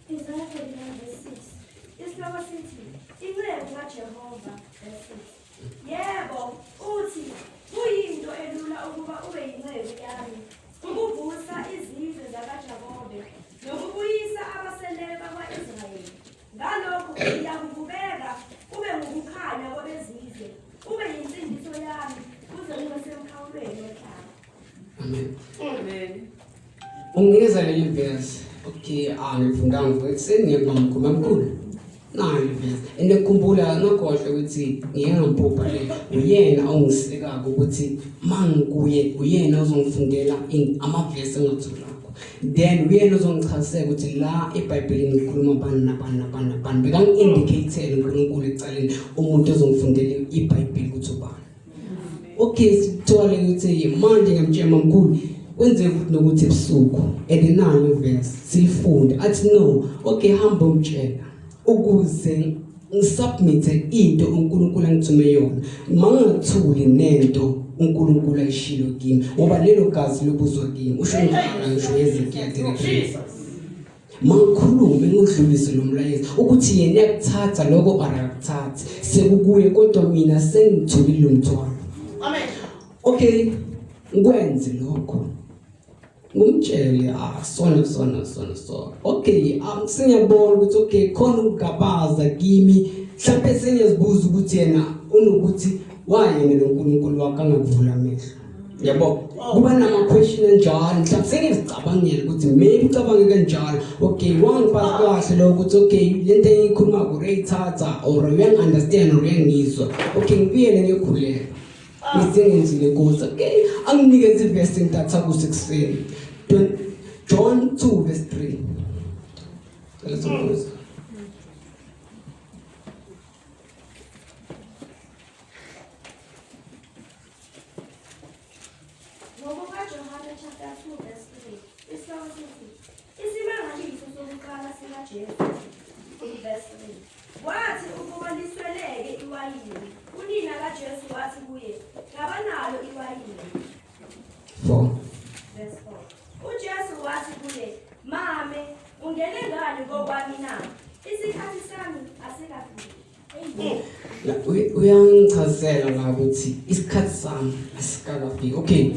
Isaiah 49 verse 6. Isihloko sithi, inceku kaJehova verse 6. Yebo, uthi, kuyinto elula ukuba ube yinceku yami, ukuvusa izizwe zakaJakobe, nokubuyisa abaselele bakwa-Israyeli. Ngalokho ngiyakubeka ube ngukukhanya kwabezizwe, ube yinsindiso yami, kuze kube semkhawulweni womhlaba. Amen. Unginikeza leli verse. Okay, ngifundanga ngokuseni ngiyabamkhulu mkhulu. Nayi verse. Enekhumbula ngakhohle ukuthi ngiyengampopha le. Uyena ongisekako ukuthi mangikuye uyena ozongifundela amavesi engatholakho. Then uyena ozongichazela ukuthi la eBhayibhelini ngikhuluma bani. Bekangi-indicate uNkulunkulu ecaleni umuntu ozongifundela iBhayibheli ukuthi ubani. Okay, sithole ukuthi manje ngiyamtshela mkhulu kwenzeka ukuthi nokuthi ebusuku edenayo verse sifunde athi no okay hamba umtshela ukuze ngisubmit into uNkulunkulu angithume yona mangathuli nento uNkulunkulu ayishilo kimi ngoba lelo gazi lobuzwa kimi usho njalo ngisho Ezekiel 33 mangikhulume ngidlulise lo mlayezo ukuthi yena yakuthatha lokho arakuthatha sekukuye kodwa mina sengithulile umthwalo. Amen. Okay, ngikwenze lokho. Ngumtshele sona. Okay, sengiyabona ukuthi okay khona ukugabaza kimi. Mhlawumbe sengiyazibuza ukuthi yena unokuthi wayena noNkulunkulu wakhe angakuvula amehlo. Yabo. Kuba nama question njalo. Mhlawumbe sengizicabangela ukuthi maybe ucabange kanjalo. Okay, wangiphatha kahle lokho ukuthi okay lento engikhuluma kurayithatha or uyangiunderstand or uyangizwa. Okay, ngibiyele ngikhuleka. Ngizengenzile kuze okay anginikeze verse entatha ku6 John 2 verse 3. Let's go. Ngokuka John chapter 2 verse 3. Isihloko sithi, isimangaliso sokuqala sikaJesu verse 3. Wathi ukuba lisweleke iwayini. Unina kaJesu wathi kuye, "Ngabanalo iwayini." 4 verse 4. uJesu wathi kuye, "Mame, ungene ngani ngokwami na? Isikhathi sami asikafiki." Uyangichazela la ukuthi isikhathi sami asikakafiki. Okay,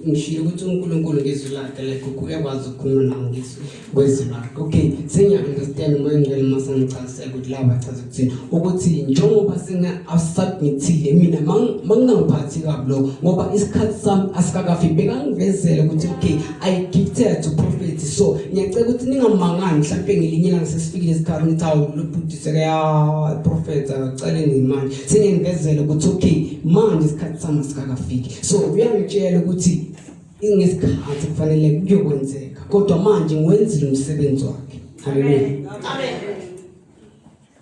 ngishilo ukuthi uNkulunkulu ngezwi lakhe like uyakwazi ukukhuluma nawe ngezwi lakhe. Okay, sengiya-understand manje masangichazela ukuthi la bachaza ukuthini ukuthi njengoba senga-submithile mina mangingaphathi kabi lokho ngoba isikhathi sami asikakafiki. Bekangivezela ukuthi okay I gifted to prophet, so ngiyacela ukuthi ningamangani mhlawumbe ngelinye ilanga sesifikile isikhathi ngithi awu lo bhuti seka prophet acale ngimanje sengivezela ukuthi okay manje isikhathi sami asikakafiki. So uyangitshela ukuthi ingesikhathi kufanele kuyokwenzeka kodwa manje ngiwenzile umsebenzi wakhe. Haleluya. Amen.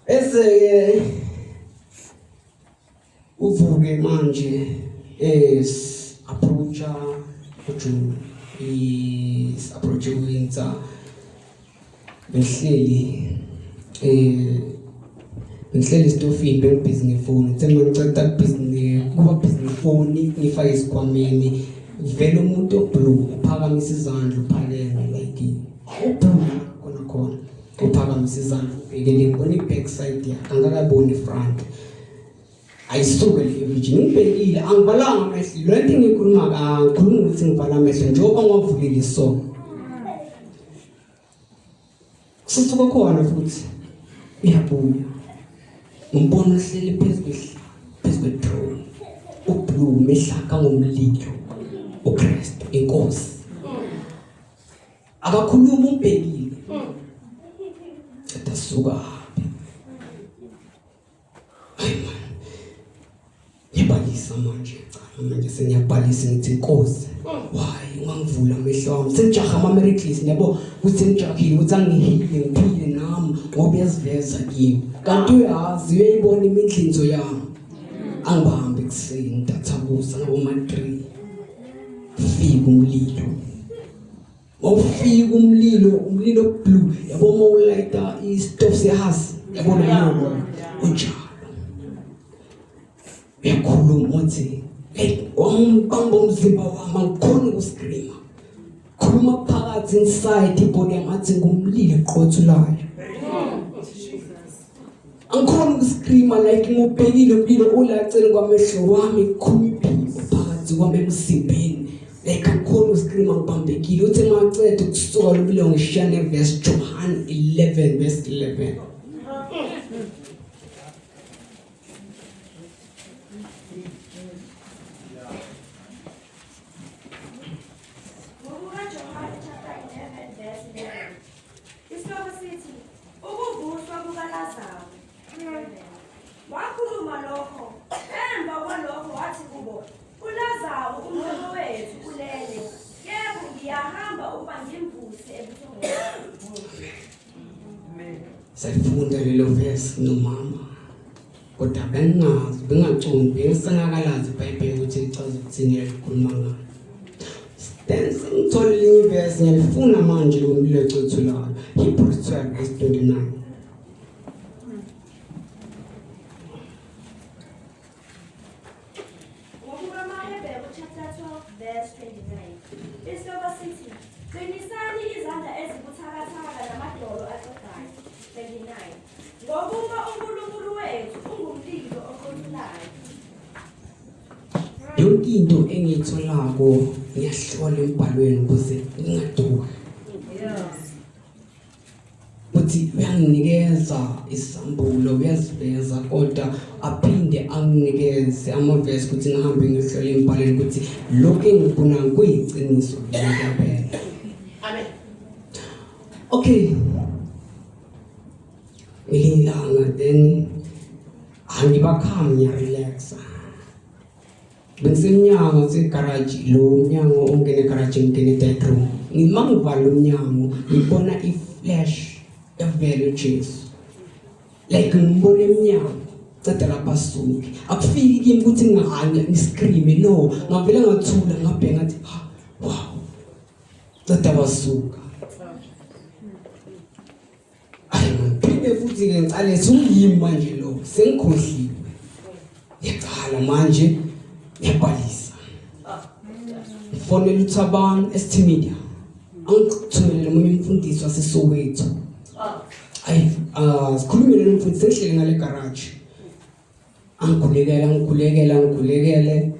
Ese uvuke manje approacha uJude is approach winter behleli stofini bengibhizi ngefoni sengicela business kuba business phone ngifake isikhwameni vele umuntu oblue uphakamisa izandla uphalene like ubhulu khona uphakamisa izandla ubhekele ngibona i-backside yakhe angakaboni front ayisuke le vision ngibhekile angivalanga amehlo lento ngikhuluma ngikhuluma ukuthi ngivala amehlo njengoba ngwavulile isona sisuka khona futhi uyabuya ngibona uhleli phezu kwethrone ublue mehlaka ngomlilo uKristu inkosi akakhuluma umbhekile atasuka ngibalisa manje sengiyabalisa ngithi inkosi why ungangivula amehlo wami sengijaha ama-miracles yabo ukuthi ngijahile ukuthi angihile ngiphile nami ngoba uyaziveza kimi kanti uyazi uyayibona imindlinzo yami angibahambe ekuseni ngidathabusa ngaboma-3 fika umlilo wawufika umlilo blue yabo mawulayita istove sehasi yabona umlilo unjalo uyakhuluma uthi wambamba umzimba wami angikhona ukuscreama khuluma phakathi inside ibody yami athi ngumlilo ngiqothulayo. Angikhona ukuscreama like ngobhekile impilo ulacela kwamehlo wami kukhuma iphimbo phakathi kwami emsimbeni. Like angikhona ukuscreama ngibambekile uthi ngaceda ukusuka lobilo ngishane verse John 11 verse 11. Wakhuluma lokho emva kwalokho wathi kubo uLazaro umhlobo wethu ulele yebo ngiyahamba uba ngimvuse ebuthongweni. Sayifunda lelo verse nomama kodwa bengacundi bengisengakalazi iBhayibheli ukuthi lichaza ukuthini likhuluma ngani. Then singithola linye verse ngiyalifuna manje lo ecethulayo Hebrews 12 verse 29. Yonke into engiyitholako ngiyahlola embhalweni ukuze ngingaduki. Uthi uyanginikeza isambulo uyasiveza kodwa aphinde anginikeze amavesi ukuthi ngihambe ngihlole embhalweni ukuthi lokho engibona kuyiciniso ngempela. Amen. Okay. Ilanga then angibakhami ngiyarelaxa. Bengisemnyango segarage lo mnyango ongena egarage ngene bedroom. Ngimangivala umnyango ngibona iflash evela Jesu. Like ngibona emnyango ceda lapha suki. Akufiki kimi ukuthi ngihanya ngiscream no, ngavela ngathula ngabheka ngathi wow. Ceda basuka. Ayiphinde futhi ke ngicale sungiyimi manje lo sengikhohliwe. Ngiyaqala manje ngiyabhalisa. Fonela uThabang Estimedia. Angithumelele umunye umfundisi waseSoweto. Sikhulumile nomfundisi ehlele ngale garage. Angikhulekele.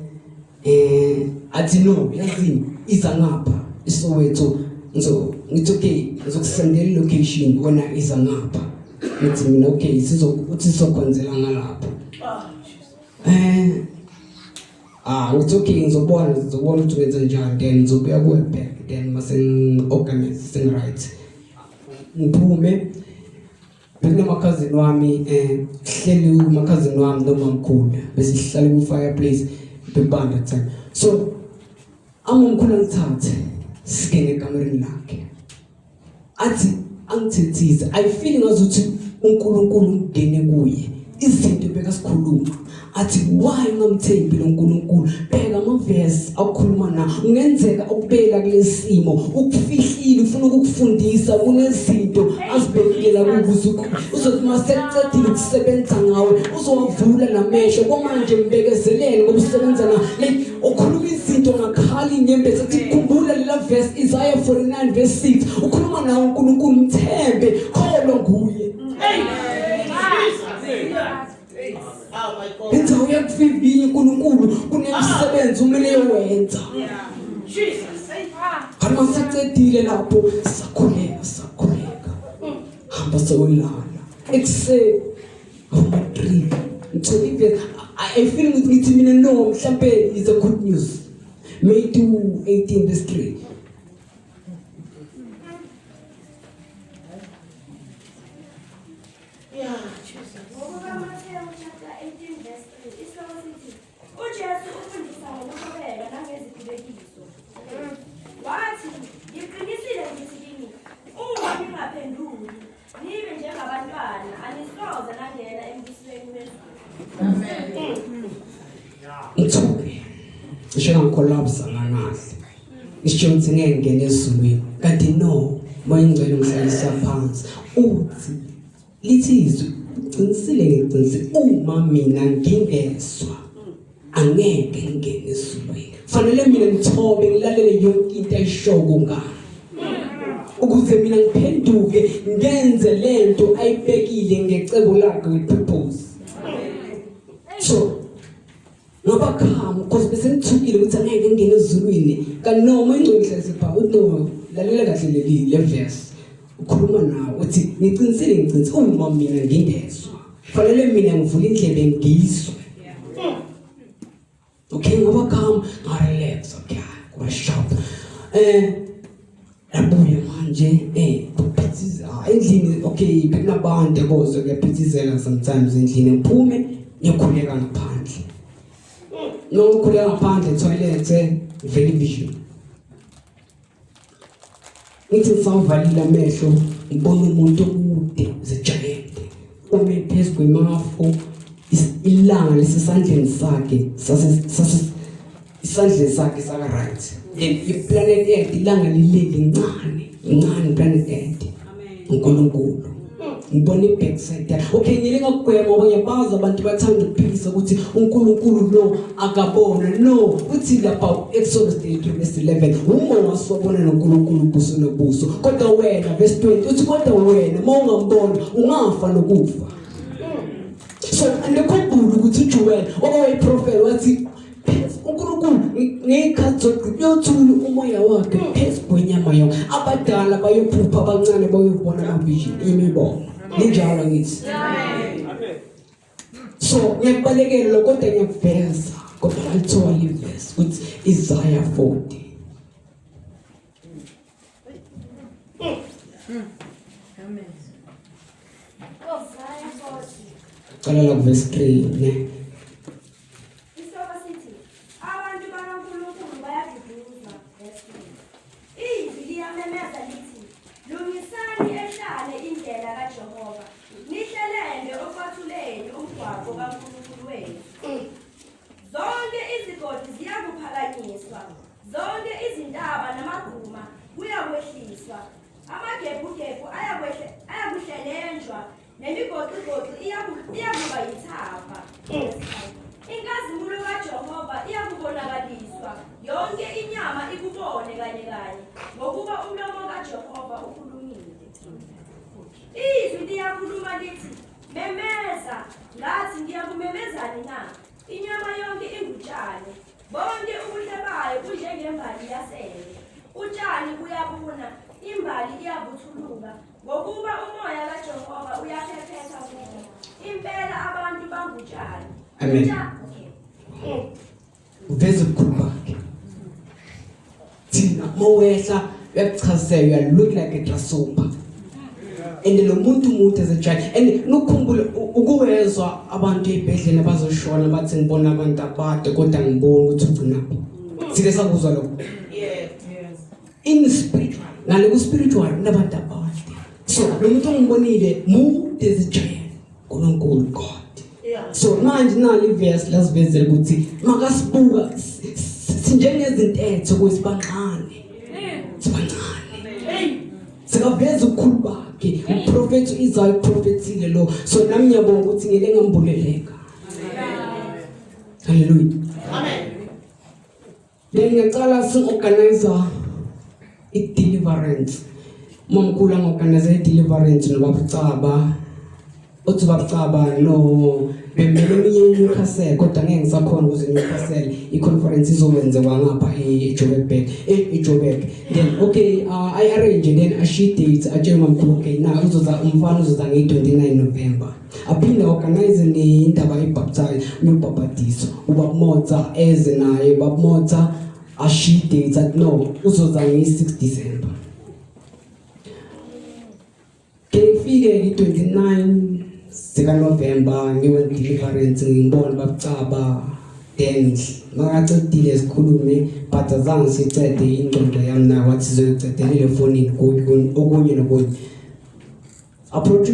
Athi no, yazini iza ngapha eSoweto. Ngithi okay, ngizokusendela location wena iza ngapha. Ngithi mina okay, sizokhonzela ngalapha. Ngithi okay, ngizobona ukuthi wenza njani then ngizobuya kuwe back then mase organize sing right. Ngiphume bekunomakhazini wami hleli umakhazini wami nomamkhulu bese sihlala ku fireplace bebanda time. So amamkhulu ngithathe sikene kamereni lakhe. Athi angithethise I feel ngazuthi uNkulunkulu ngene kuye. Izinto bekasikhuluma athi why ngamthembi lo nkulunkulu bheka amavesi akukhuluma na ungenzeka ukubela kulesimo ukufihlile ufuna ukukufundisa kunezinto azibekela kubuzo uzothi masecedile ukusebenza ngawe uzowavula namehlo kwamanje mbekezelele ngoba usebenza na like ukhuluma izinto ngakhali inyembezi athi kukhumbula lela verse Isaiah 49 verse 6 ukhuluma nawe uNkulunkulu mthembe kholwa nguye. Enza uyakufivini uNkulunkulu kunemsebenzi umele wenza. Jesus. Hamba sicedile lapho sakhuleka. Hamba sewulala. Ekuseni ngomdri. Ngitholile I feel ukuthi mina no mhlambe is a good news. May 2:18 verse 3. Ngisho ngikollapse nganahle. Ngisho ukuthi ngeke ngene ezulwini. Kanti no, moya ngcwele ngihlalisa phansi. Uthi lithizwe uqinisile uma mina ngingezwa angeke ngene ezulwini. Fanele mina ngithobe ngilalele yonke into ayishoko ngani. ukuze mina ngiphenduke ngenze lento ayibekile ngecebo lakhe with purpose. So ngoba khama because bese ngithukile ukuthi angeke ngene ezulwini kanoma ingcwele sipha uno lalela kahle le verse ukhuluma nawe uthi ngiqinisile uma mina ngingezwa fanele mina ngivule indlebe ngizwe. Okay, ngoba khama relax okay kwashap labuye manje kuphithiza endlini okay bekunabantu bozo kuyaphithizela sometimes endlini ngiphume ngikhuleka ngaphandle nokhuleka ngaphandle toilet very vision ngithi savalile amehlo ngibona umuntu okude ze-giant ume phezu kwemafu ilanga lisesandleni sakhe isandleni sakhe saka right iplanet Earth ilanga lilele incane planet Earth uNkulunkulu ngibona ibackside okay ngilinga kugwema ngoba ngiyabaza abantu bathanda ukuphikisa ukuthi uNkulunkulu lo akabona no uthi lapha Exodus 3:11 uma wasibona noNkulunkulu buso nobuso kodwa wena verse 20 uthi kodwa wena mawungambona ungafa nokufa. So andikhumbula ukuthi uJoel owayeprofeti wathi uNkulunkulu ngekhathi yothula umoya wakhe phezu kwenyama yonke abadala bayophupha abancane bayobona amavision imibono ninjalo ngithi. So ngiyabalekela kodwa ngiyaveza kodwa ngithola iverse ukuthi Isaiah 40. Amen. Isaiah 40. Cala la verse 3 ne. Isoko sithi abantu bakaNkulunkulu bayaduduza verse 3. Izwi liyamemeza lithi lungisani ehlale indlela kaJehova nihlelele okwathuleni umgwaqo kaNkulunkulu wenu. Zonke izigodi ziyakuphakanyiswa zonke izintaba namaguma kuyakwehliswa amagebhugebhu ayakuhlelenjwa nemigoqigoqi iyakuba yithapha. Inkazimulo kaJehova iyakubonakaliswa yonke inyama ikubone kanye kanye ngokuba umlomo kaJehova ukhulumile. Izwi liyakhuluma lithi memeza ngathi ngiyakumemezani na inyama yonke ingutshani bonke ubuhle bayo bunjengembali yasele utshani buyabuna imbali iyabuthuluka ngokuba umoya kaJehova uyaphephetha kubo impela abantu bangutshani. Amen. Uveze ubukhulu bakhe thina mowehla uyakuchazela you look like a grasshopper and lo muntu as a giant and nokukhumbula ukuwezwa abantu ebhedlela bazoshona bathi ngibona abantu abade kodwa ngibona ukuthi ufunaphi sike sakuzwa lokho. In spiritual ngale ku spiritual nabantu abade so lo muntu ongibonile as a giant uNkulunkulu God. So manje nali verse lasivezela ukuthi makasibuka sinjengezintetho kwesibanqane sibancane sikaveza ukukhulu bakhe uprofethi Isaiah uprofethile lo so nami ngiyabonga ukuthi ngeke ngambuleleka. Hallelujah. Amen. Ngiyacala si-organizer i-deliverance momkhulu angorganize i-deliverance nobabucaba uthi babucaba no bemele eminye ikhasela kodwa ngeke ngisakhona ukuze ngikhasele i-conference izokwenziwa ngapha eJoburg then okay I arrange then a sheet date atshela momkhulu okay na uzoza umfana uzoza nge-29 November aphinde organize indaba yebaptize uyobhabhatiso ubabumotsa eze naye babumotsa a sheet date at no uzoza nge-6 December kefike nge-29 sika November ngiwe deliverance ngibona babucaba then makacedile sikhulume but azange sicede ingqondo yami na wathi sizoyicedela efonini okunye nokunye approach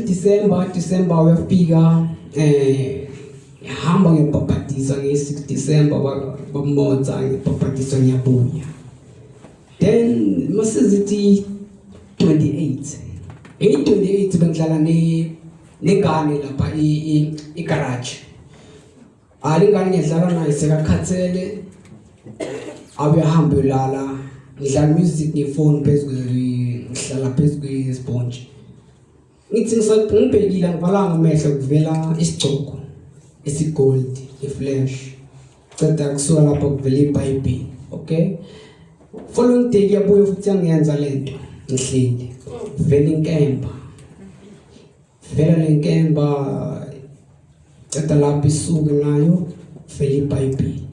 December uyafika hamba ngebhabhatisa nge-6 December bamotsa ngebhabhatisa ngiyabuya then masizithi 28 bengidlala negane lapha igarage alingane ngidlala naye sekakhathele abe hambe lala ngidlala music ngefoni phezulu sihlala phezu kwesibhonji. Ngithi ngisaqhubekile ngivalanga amehlo kuvela isigcoko esigold iflash. Ceda kusuka lapho kuvela iBhayibheli. Okay? Following day yabuya futhi yangiyenza lento ngihleli. Vele inkemba. Vela lenkemba ceda lapho isuke nayo vele iBhayibheli.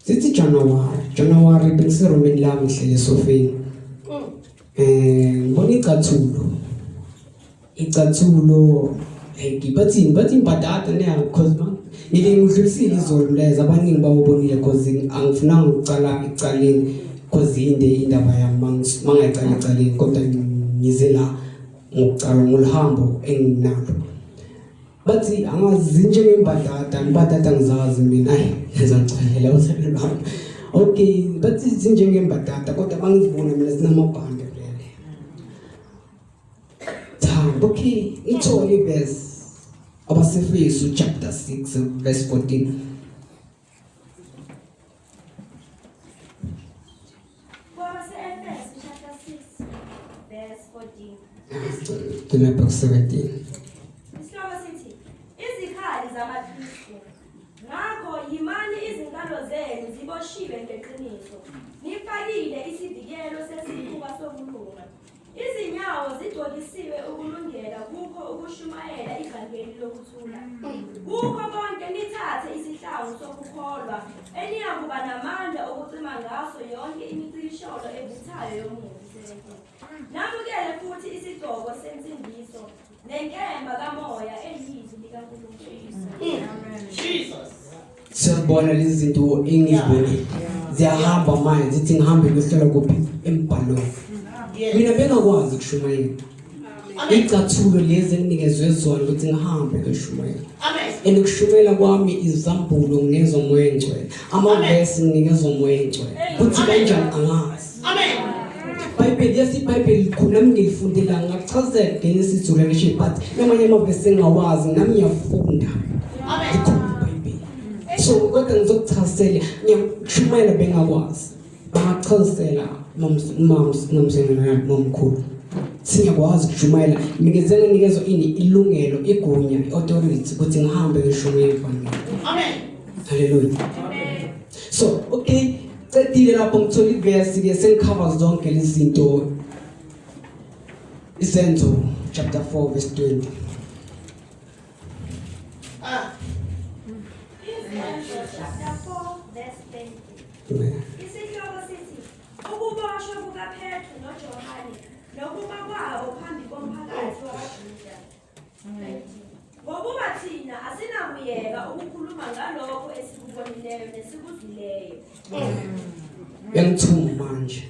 Sithi January bengiseromeni lami ngihlele esofeni. Ngibona icathulo bathi imbadada neya because ngidlulisile izolo leza abaningi bawubonile because angifunanga ukucala ecaleni because indaba yami mangayicala ecaleni kodwa ngize la ngokucala ngolihambo enginalo. Bathi angazi njengembadada ngizazi mina leza ngicalela usele lami. Okay, bathi njengembadada kodwa bangizibona mina sinamabhande vele. Okay, ithole iverse abasefesu chapter 6 verse 14. Efesu chapter 6 verse 14. To verse 17. Isihloko sithi izikhali zamaKristu ngakho yimani izinkalo zenu ziboshiwe ngeqiniso nifakile isivikelo sesifuba sokulunga izinyawo zigcokisiwe ukulungela kukho ukushumayela ivangeli lokuthula kukho konke nithathe isihlangu sokukholwa eniyakuba namandla okucima ngaso yonke imicibisholo evuthayo yomubi namukele futhi isigqoko sensindiso nenkemba kamoya elizwi likaNkulunkulu. Jesus. Siyabona lezi zinto engizibonile ziyahamba manje zithi ngihambe ngihlala kuphi embhalweni. Mina bengakwazi ukushumayela. Icathulo lezi enginikezwe zona ukuthi ngihambe ngishumayela. And ukushumayela kwami izambulo ngikezwe umoya engcwele. Amavesi ngikezwe umoya engcwele. Kuthi kanjani angazi. Bible yesiBhayibheli likhulu ngilifundela ngachazela ngesizulu ngisho but namanye amavesi engawazi nami ngiyafunda. Bible. So kodwa ngizokuchazela ngiyashumayela bengakwazi. Bangachazela nomkhulu. Singakwazi ukushumayela nikezwe ilungelo igunya authority ukuthi ngihambe ngishumayela evangeli. Amen. Hallelujah. Amen. So okay, cedile lapho ngithola iverse ke sengicover zonke lezi zinto. Isenzo chapter 4 verse 20. Chapter 4 verse 20. Amen. Isihloko sithi ukuboshwa kukaPetru noJohane nokuba kwabo phambi komphakathi wakaJuda. Ngokuba thina asinakuyeka ukukhuluma ngalokho esikubonileyo nesikuzwileyo. Yangithuma manje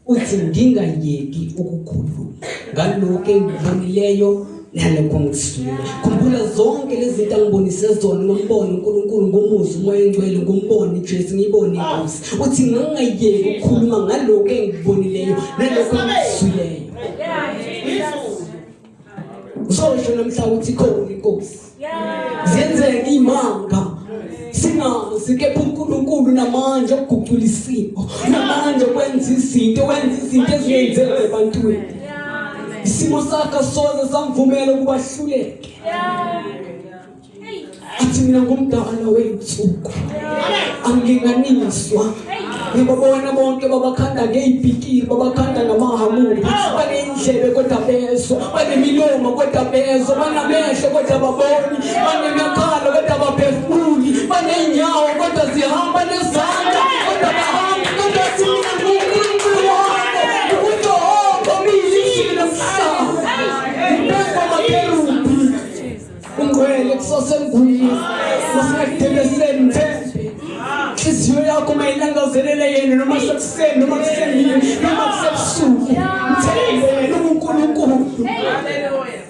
uthi ngingayeki ukukhuluma ngalokho engibonileyo nalokho ngikuzwile. Khumbula zonke lezi zinto angibonise zona ngombona uNkulunkulu ngomuzi umoya engcwele ngombona iJesu ngibone inkosi. Uthi ngingayeki ukukhuluma ngalokho engibonileyo nalokho ngikuzwileyo. Uzosho namhlanje uthi khona inkosi. Zenzeka imanga. Singazi ke uNkulunkulu namanje ukuguqula isimo. Namanje kwenza izinto ezenzeka ebantwini. Isimo sakho soze samvumela ukuba hluleke. Athi mina ngumdala wethuko. Anginganiswa. Ngibabona bonke babakhanda ngezibhikiri, babakhanda ngamahamuli, banendlebe kodwa bezwa, banemilomo kodwa bezwa, banamehlo kodwa baboni, banemakhala kodwa baphefumuli, banenyawo kodwa zihamba nezandla, kodwa bahamba kodwa simina nguNkulunkulu wabo, uJehova umilisi nomhlaba. Ngibekwa makerubi. Ungcwele kusasenguye. Masingadebeseni inhliziyo yakho mayilangazelele yena noma sekuseni noma kusemini noma kusebusuku. Mthembe uNkulunkulu. Haleluya.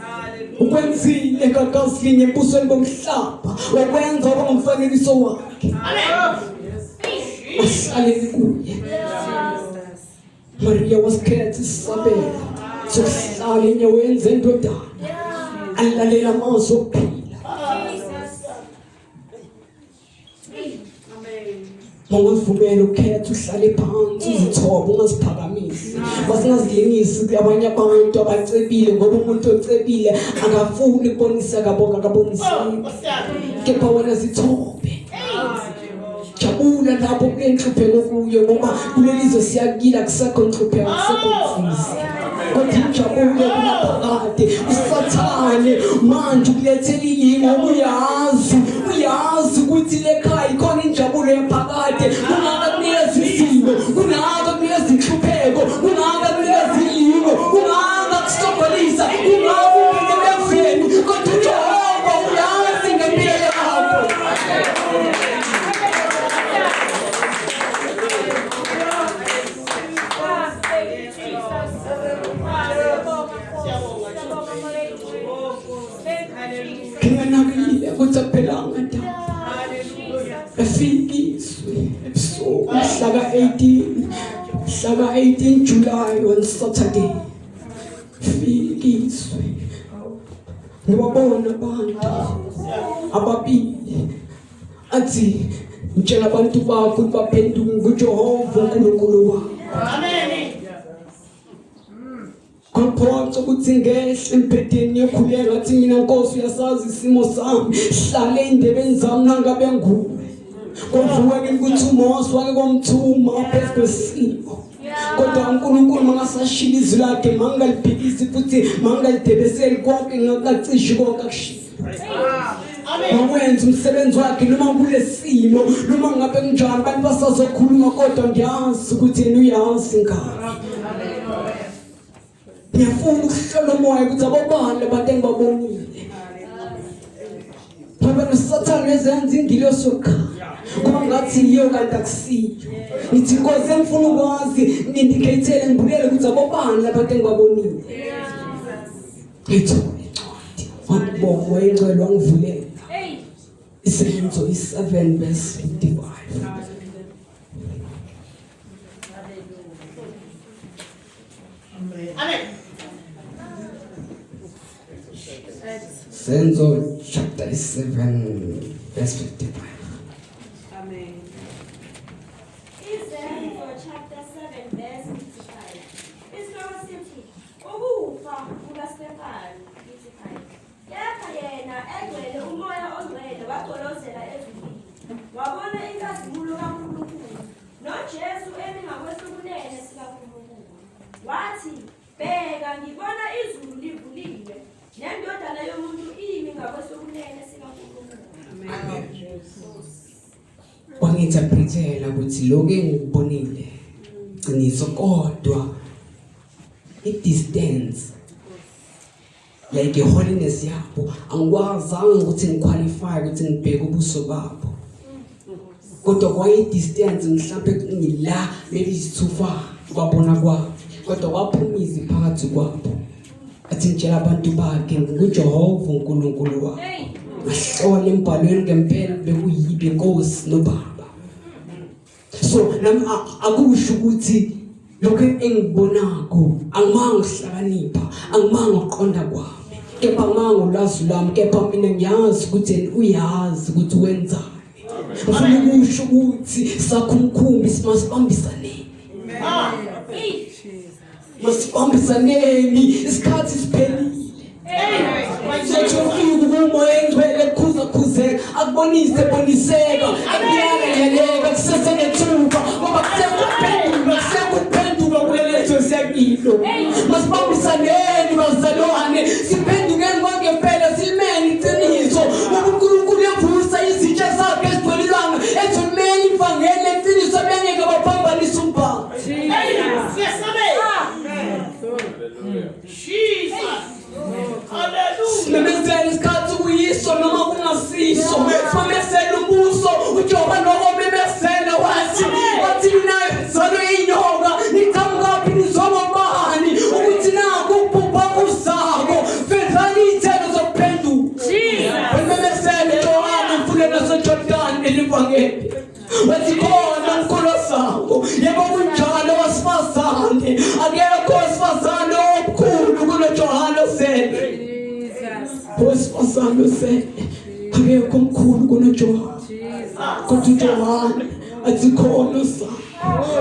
Ukwenzile kakazi linye ebusweni bomhlaba. Wakwenza ngomfanekiso wakhe. Amen. Ahlale kuye. Maria wasikhetha isabela. Sokuhlala enyaweni zendodana. Alalela amazwi okuphila. Mangazivumela ukhetha uhlale phansi uzithoba ungaziphakamisi. Masingazilingisi kwabanye abantu abacebile ngoba umuntu ocebile akafuni ukubonisa kabonga akabonisi. Kepha wena zithobe. Jabula lapho kunenhlupheko kuyo ngoba kulelizwe siyakila kusakho inhlupheko kusakho umfisi. Kodwa injabulo kunaphakade usathane manje ukulethela ilingo uyazi ukuthi lekhaya ikhona injabulo yaphakade. Kungaka kunikeza izimo, kungaka kunikeza inhlupheko, kungaka kunikeza ilingo, kungaka kusokolisa, kungaka ubike beveni. Kodwa uJehova uyazi ngempilo yakho. Kinganakile ukuthi aphelanga da. Efikiswe ebusuku mhlaka 18 July on Saturday. Fikiswe. Ngibabona abantu ababili athi ngitshela abantu bakho baphenduka kuJehova uNkulunkulu wabo. Amen. Kuphoqa ukuthi ngehle empedeni yokhuleka ngathi mina Nkosi uyasazi isimo sami. Hlale indebeni zami nangabe nguwe. Kuvuke ukuthi uMose wake komthuma phezu kwesimo. Kodwa uNkulunkulu mangasashila izwi lakhe mangalibhikisi futhi mangalidebeseli konke ngakacishi konke akushilo. Mawenza umsebenzi wakhe noma kulesimo noma ngabe kunjani abantu basazokhuluma kodwa ngiyazi ukuthi yena uyazi ngani. Ngiyafuna ukuhlola umoya ukuthi abobani abantu engibabonile. Ngoba noSathane wezenza ingilosi yokukhanya. Kuba ngathi yiyo kanti akusiyo. Ngithi Nkosi ngifuna ukwazi ngindicatele ngibukele ukuthi abobani abantu engibabonile. Ngithole incwadi. Wabonga ingcwele wangivulela. Isenzo 7 verse 55. Amen. Senzo chapter 7 verse 55. Amen. Isenzo chapter 7 verse 55. Isihloko sithi ukufa kukaStefane 55. Kepha yena egcwele umoya ongcwele wagqolozela ezulwini. Wabona inkazimulo kaNkulunkulu noJesu emi ngakwesokunene sikaNkulunkulu. Wathi, bheka ngibona izulu livuliwe nendodana yomuntu imi ngakwesokunene sikaNkulunkulu. Amen. Wangithaphithela ukuthi lokho engikubonile qiniso kodwa i-distance like holiness yabo angikwazanga ukuthi ngiqualify ukuthi ngibheke ubuso babo. Kodwa kwayi distance mhlawumbe ngila maybe isithufa babona kwabo kodwa waphumiza phakathi kwabo. Athi ngitshela abantu bakhe nguJehova uNkulunkulu wabo. Mahlola embhalweni ngempela bekuyibe Nkosi noBaba. So nami akusho ukuthi lokho engibonako angimanga ukuhlakanipha, angimanga ukuqonda kwami. Kepha manga ulwazi lwami, kepha mina ngiyazi ukuthi uyazi ukuthi wenzani. Ufuna ukusho ukuthi sakhumkhumbi simasibambisaneni. Masibambisaneni isikhathi siphelile. Sechofika umoya engcwele kuza akubonise boniseka akuyaleka kusesenethuba ngoba kusekuphenduka kulelezo siyakilo. Masibambisaneni bazalwane siphenduke ngokempela simeni iqiniso uNkulunkulu uyavusa izitsha zakhe ezigcwelelwanga ethumeni ivangeli leqiniso bengeke baphambanisa umbhalo. Simemezela isikhathi kuyiso noma kungasiso. Simemezela umbuso uJehova nokomemezela wathi naye zalo inyoka niqhamuka phi nizomobani ukuthi nakho ukubhubha kuzako fezani izithelo zokuphenduka. Simemezela uJohana mfule naseJordan elivangeli. Wathi khona umkhulosako yebo kunjalo wasifazane akekho wasifazane omkhulu kunoJohana sele. Wasifazane sele akekho omkhulu kunoJohana. Kodwa uJohana athi khona sa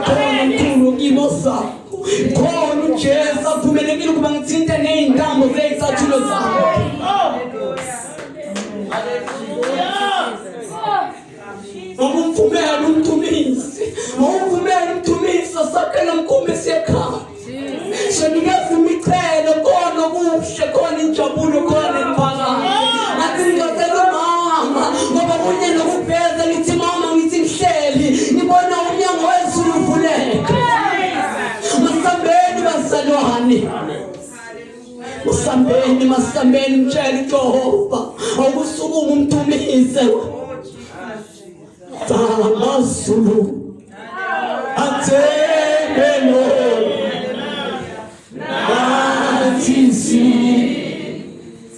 khona mkhulu kimo sakho khona uJesu avumelekile ukuba ngithinte neintambo zezathulo zakho. Ngumvumela umthumisi, ngumvumela umthumisi sakhela mkhumbi siyekhaya. Sonikeza imicelo khona kuhle khona injabulo khona imphakamo. Athi ngicela mama ngoba kunye nokuveza ngithi mama ngithi ngihleli ngibona umnyango wezulu uvuleka. Masambeni basalwane. Masambeni mtshela uJehova awusukuma umthumise. Amazulu athebelo nathisi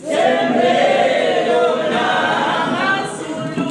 tebelo namazulu